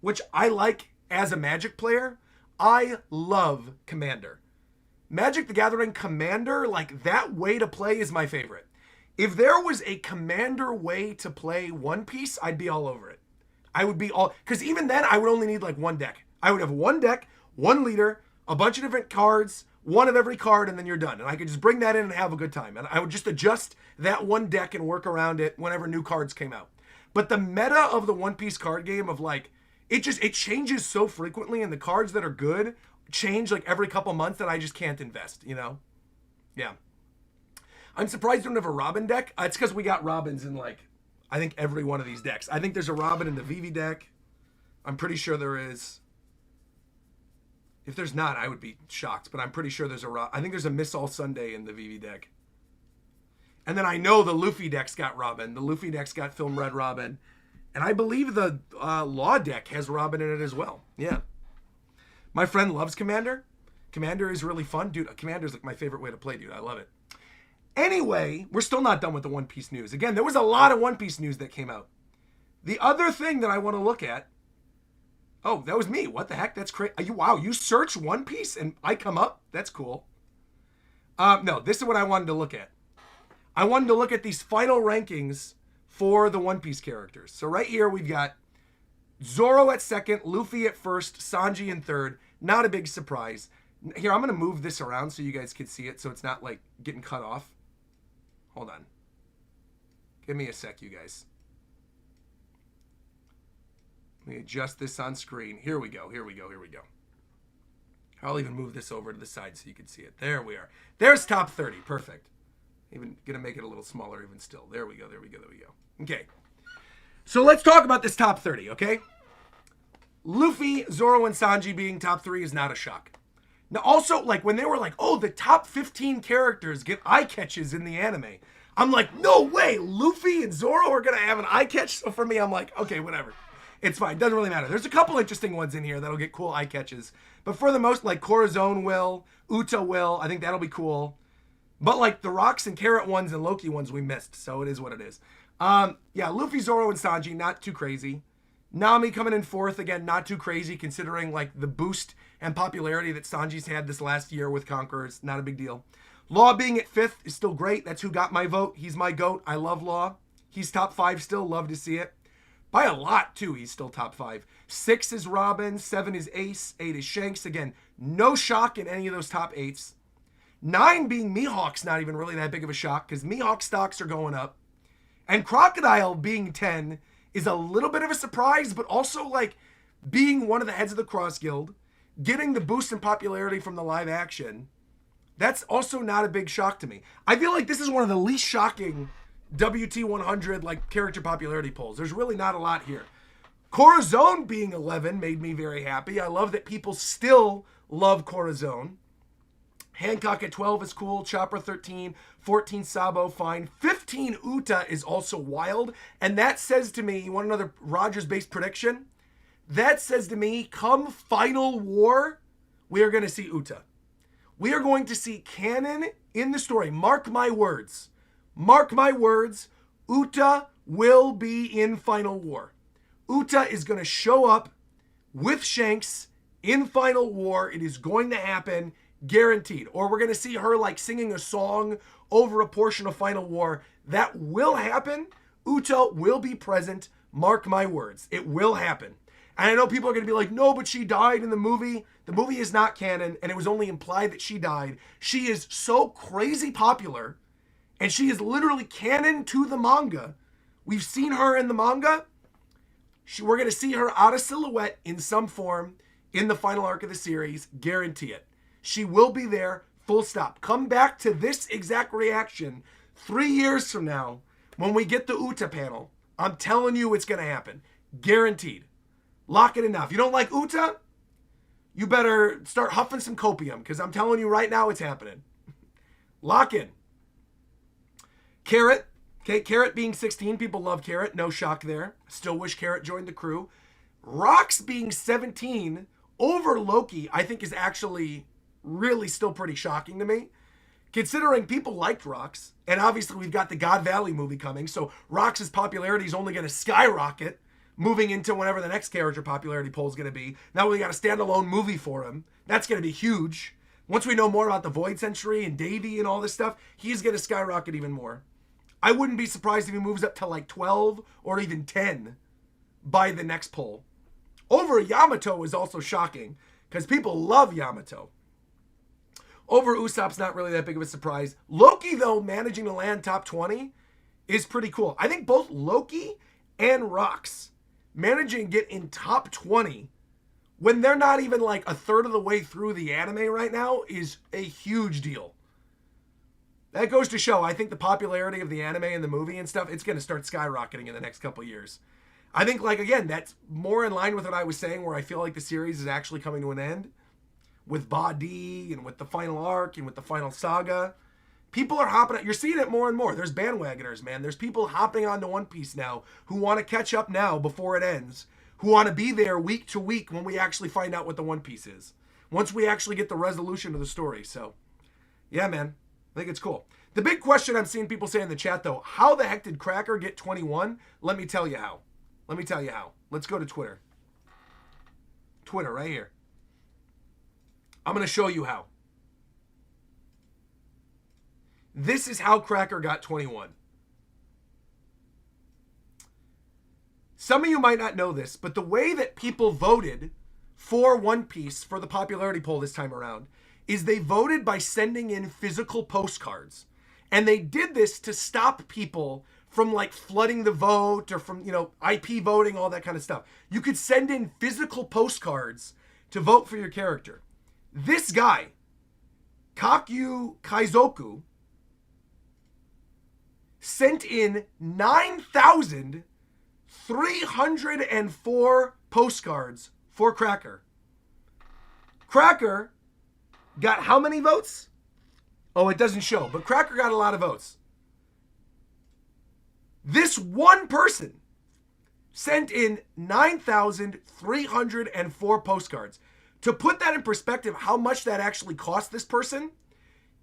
which I like as a Magic player, I love Commander. Magic the Gathering Commander, like, that way to play is my favorite. If there was a Commander way to play One Piece, I'd be all over it. I would be all... Because even then, I would only need, like, one deck. I would have one deck, one leader, a bunch of different cards, one of every card, and then you're done. And I could just bring that in and have a good time. And I would just adjust that one deck and work around it whenever new cards came out. But the meta of the One Piece card game of, like... It changes so frequently, and the cards that are good change, like, every couple months that I just can't invest, you know? Yeah. I'm surprised we don't have a Robin deck. It's because we got Robins in, like, I think every one of these decks. I think there's a Robin in the Vivi deck. I'm pretty sure there is. If there's not, I would be shocked, but I'm pretty sure there's a I think there's a Miss All Sunday in the Vivi deck. And then I know the Luffy deck's got Robin. The Luffy deck's got Film Red Robin. And I believe the Law deck has Robin in it as well. Yeah. My friend loves Commander. Commander is really fun. Dude, Commander's like my favorite way to play, dude. I love it. Anyway, we're still not done with the One Piece news. Again, there was a lot of One Piece news that came out. The other thing that I want to look at... Oh, that was me. What the heck? That's crazy. Wow, you search One Piece and I come up? That's cool. No, this is what I wanted to look at. I wanted to look at these final rankings for the One Piece characters. So right here we've got Zoro at second, Luffy at first, Sanji in third. Not a big surprise. Here, I'm going to move this around so you guys can see it so it's not, like, getting cut off. Hold on. Give me a sec, you guys. Let me adjust this on screen. Here we go. I'll even move this over to the side so you can see it. There we are. There's top 30. Perfect. Even going to make it a little smaller even still. There we go. Okay. So let's talk about this top 30, okay? Luffy, Zoro, and Sanji being top 3 is not a shock. Now, also, like, when they were like, oh, the top 15 characters get eye catches in the anime, I'm like, no way, Luffy and Zoro are going to have an eye catch? So for me, I'm like, okay, whatever. It's fine. Doesn't really matter. There's a couple interesting ones in here that'll get cool eye catches. But for the most, like, Corazon will, Uta will. I think that'll be cool. But, like, the Rocks and Carrot ones and Loki ones we missed. So it is what it is. Yeah, Luffy, Zoro, and Sanji, not too crazy. Nami coming in fourth, again, not too crazy considering, like, the boost and popularity that Sanji's had this last year with Conquerors. Not a big deal. Law being at fifth is still great. That's who got my vote. He's my GOAT. I love Law. He's top 5 still. Love to see it. By a lot, too, he's still top 5. 6 is Robin. 7 is Ace. 8 is Shanks. Again, no shock in any of those top 8s. 9 being Mihawk's not even really that big of a shock because Mihawk stocks are going up. And Crocodile being 10 is a little bit of a surprise, but also, like, being one of the heads of the Cross Guild, getting the boost in popularity from the live action, that's also not a big shock to me. I feel like this is one of the least shocking WT100 like character popularity polls. There's really not a lot here. Corazon being 11 made me very happy. I love that people still love Corazon. Hancock at 12 is cool. Chopper 13. 14 Sabo, fine. 15 Uta is also wild. And that says to me, you want another RogersBase prediction? That says to me, come Final War, we are going to see Uta. We are going to see canon in the story. Mark my words. Mark my words. Uta will be in Final War. Uta is going to show up with Shanks in Final War. It is going to happen, guaranteed. Or we're going to see her like singing a song over a portion of Final War. That will happen. Uta will be present. Mark my words. It will happen. And I know people are going to be like, no, but she died in the movie. The movie is not canon, and it was only implied that she died. She is so crazy popular, and she is literally canon to the manga. We've seen her in the manga. We're going to see her out of silhouette in some form in the final arc of the series. Guarantee it. She will be there, full stop. Come back to this exact reaction 3 years from now when we get the Uta panel. I'm telling you it's going to happen. Guaranteed. Lock it in now. If you don't like Uta, you better start huffing some copium, because I'm telling you right now it's happening. Lock in. Carrot. Okay, Carrot being 16. People love Carrot. No shock there. Still wish Carrot joined the crew. Rox being 17 over Loki, I think is actually really still pretty shocking to me, considering people liked Rox. And obviously we've got the God Valley movie coming, so Rox's popularity is only going to skyrocket moving into whenever the next character popularity poll is going to be. Now we got a standalone movie for him. That's going to be huge. Once we know more about the Void Century and Davey and all this stuff, he's going to skyrocket even more. I wouldn't be surprised if he moves up to like 12 or even 10 by the next poll. Over Yamato is also shocking, because people love Yamato. Over Usopp's not really that big of a surprise. Loki, though, managing to land top 20 is pretty cool. I think both Loki and Rox managing to get in top 20 when they're not even like a third of the way through the anime right now is a huge deal. That goes to show, I think the popularity of the anime and the movie and stuff, it's going to start skyrocketing in the next couple of years. I think, like, again, that's more in line with what I was saying, where I feel like the series is actually coming to an end with Ba Di and with the final arc and with the final saga. People are hopping. You're seeing it more and more. There's bandwagoners, man. There's people hopping onto One Piece now who want to catch up now before it ends, who want to be there week to week when we actually find out what the One Piece is, once we actually get the resolution of the story. So, yeah, man. I think it's cool. The big question I'm seeing people say in the chat, though, how the heck did Cracker get 21? Let me tell you how. Let me tell you how. Let's go to Twitter. Twitter, right here. I'm going to show you how. This is how Cracker got 21. Some of you might not know this, but the way that people voted for One Piece for the popularity poll this time around is they voted by sending in physical postcards. And they did this to stop people from like flooding the vote or from, IP voting, all that kind of stuff. You could send in physical postcards to vote for your character. This guy, Kakyu Kaizoku, sent in 9,304 postcards for Cracker. Cracker got how many votes? Oh, it doesn't show, but Cracker got a lot of votes. This one person sent in 9,304 postcards. To put that in perspective, how much that actually cost this person,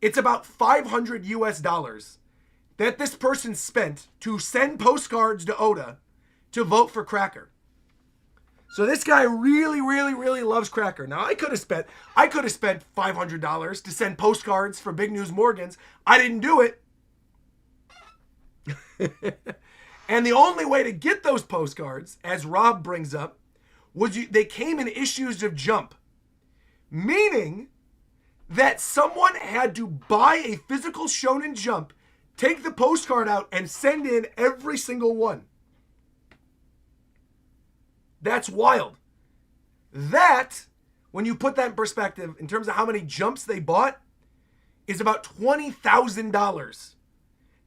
it's about $500 US that this person spent to send postcards to Oda to vote for Cracker. So this guy really, really, really loves Cracker. Now, I could have spent $500 to send postcards for Big News Morgans. I didn't do it. And the only way to get those postcards, as Rob brings up, was they came in issues of Jump. Meaning that someone had to buy a physical Shonen Jump, take the postcard out, and send in every single one. That's wild. That, when you put that in perspective, in terms of how many jumps they bought, is about $20,000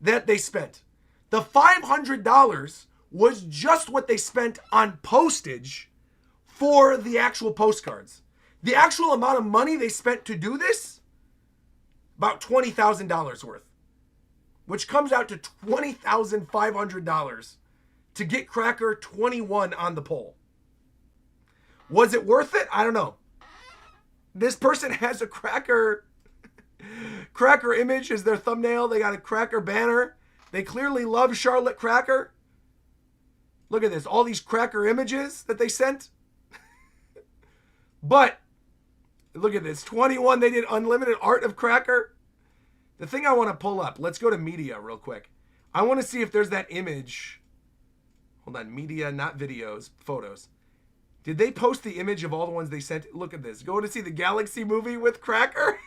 that they spent. The $500 was just what they spent on postage for the actual postcards. The actual amount of money they spent to do this, about $20,000 worth, which comes out to $20,500 to get Cracker 21 on the poll. Was it worth it? I don't know. This person has a Cracker image as their thumbnail. They got a Cracker banner. They clearly love Charlotte Cracker. Look at this. All these Cracker images that they sent. But look at this. 21, they did unlimited art of Cracker. The thing I want to pull up. Let's go to media real quick. I want to see if there's that image. Hold on. Media, not videos. Photos. Did they post the image of all the ones they sent? Look at this. Go to see the Galaxy movie with Cracker.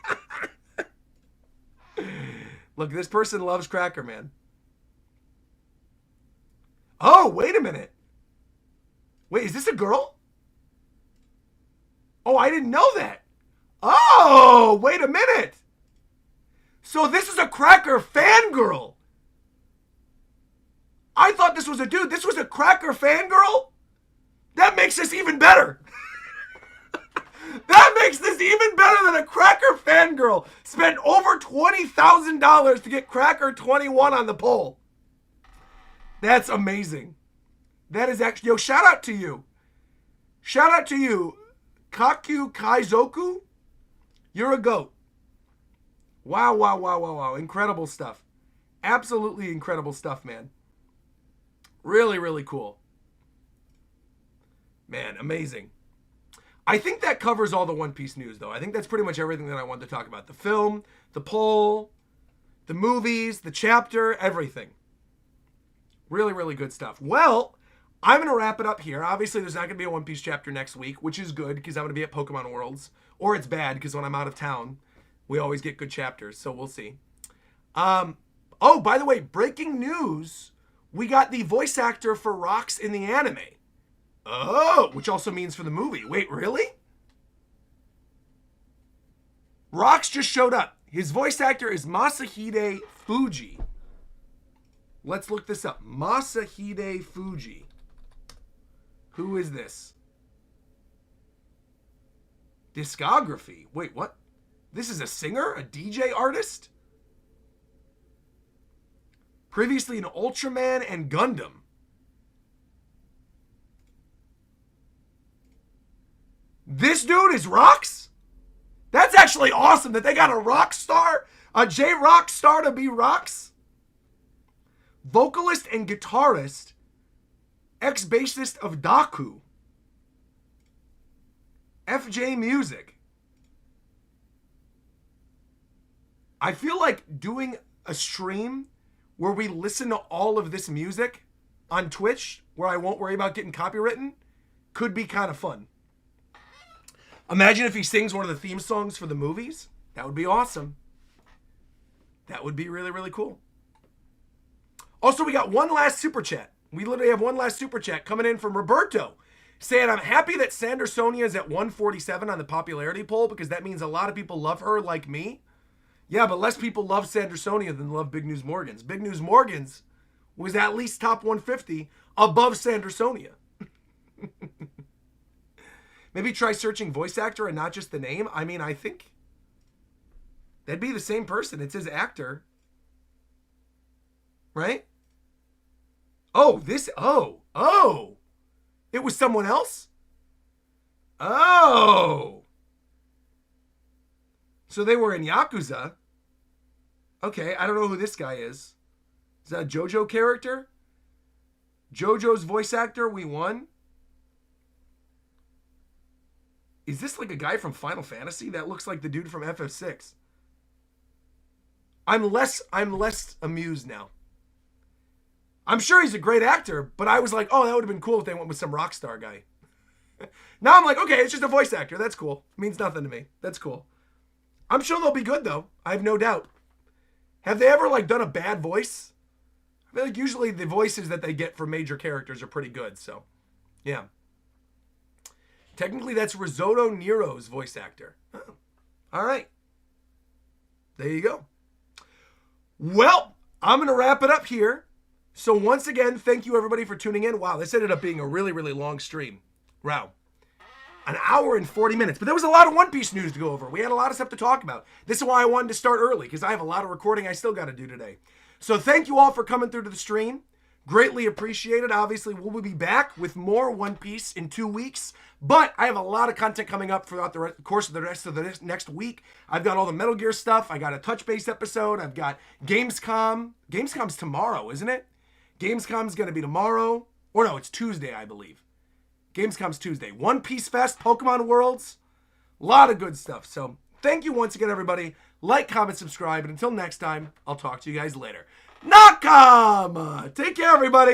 Look, this person loves Cracker, man. Oh, wait a minute. Wait, is this a girl? Oh, I didn't know that. Oh, wait a minute. So this is a Cracker fangirl. I thought this was a dude. This was a Cracker fangirl? That makes this even better. That makes this even better than a Cracker fangirl spent over $20,000 to get Cracker 21 on the poll. That's amazing. That is actually... Yo, shout out to you. Shout out to you. Kaku Kaizoku. You're a goat. Wow, wow, wow, wow, wow. Incredible stuff. Absolutely incredible stuff, man. Really, really cool. Man, amazing. I think that covers all the One Piece news, though. I think that's pretty much everything that I wanted to talk about. The film, the poll, the movies, the chapter, everything. Really, really good stuff. Well, I'm going to wrap it up here. Obviously, there's not going to be a One Piece chapter next week, which is good because I'm going to be at Pokemon Worlds. Or it's bad because when I'm out of town, we always get good chapters. So we'll see. Oh, by the way, breaking news. We got the voice actor for Rocks in the anime. Oh, which also means for the movie. Wait, really? Rocks just showed up. His voice actor is Masahide Fuji. Let's look this up. Masahide Fuji. Who is this? Discography. Wait, what? This is a singer? A DJ artist? Previously in Ultraman and Gundam. This dude is Rocks? That's actually awesome that they got a rock star, a J-Rock star to be Rocks. Vocalist and guitarist, ex-bassist of Daku. FJ Music. I feel like doing a stream where we listen to all of this music on Twitch, where I won't worry about getting copywritten, could be kind of fun. Imagine if he sings one of the theme songs for the movies. That would be awesome. That would be really, really cool. Also, we got one last super chat. We literally have one last super chat coming in from Roberto saying, I'm happy that Sandersonia is at 147 on the popularity poll because that means a lot of people love her like me. Yeah, but less people love Sandersonia than love Big News Morgans. Big News Morgans was at least top 150 above Sandersonia. Maybe try searching voice actor and not just the name. I mean, I think that'd be the same person. It says actor. Right? Oh, it was someone else? Oh. So they were in Yakuza. Okay, I don't know who this guy is. Is that a JoJo character? JoJo's voice actor, we won. Is this like a guy from Final Fantasy? That looks like the dude from FF6. I'm less amused now. I'm sure he's a great actor, but I was like, oh, that would have been cool if they went with some rock star guy. Now I'm like, okay, it's just a voice actor. That's cool. It means nothing to me. That's cool. I'm sure they'll be good, though. I have no doubt. Have they ever, like, done a bad voice? I feel like usually the voices that they get for major characters are pretty good, so, yeah. Technically, that's Risotto Nero's voice actor. Oh, all right. There you go. Well, I'm going to wrap it up here. So once again, thank you everybody for tuning in. Wow, this ended up being a really, really long stream. Wow. An hour and 40 minutes. But there was a lot of One Piece news to go over. We had a lot of stuff to talk about. This is why I wanted to start early, because I have a lot of recording I still got to do today. So thank you all for coming through to the stream. Greatly appreciated. Obviously, we'll be back with more One Piece in 2 weeks. But I have a lot of content coming up throughout the course of the rest of the next week. I've got all the Metal Gear stuff. I got a Touch Base episode. I've got Gamescom. Gamescom's tomorrow, isn't it? Gamescom's going to be tomorrow. Or no, it's Tuesday, I believe. Gamescom's Tuesday. One Piece Fest, Pokemon Worlds. A lot of good stuff. So thank you once again, everybody. Like, comment, subscribe. And until next time, I'll talk to you guys later. Nakama! Take care, everybody.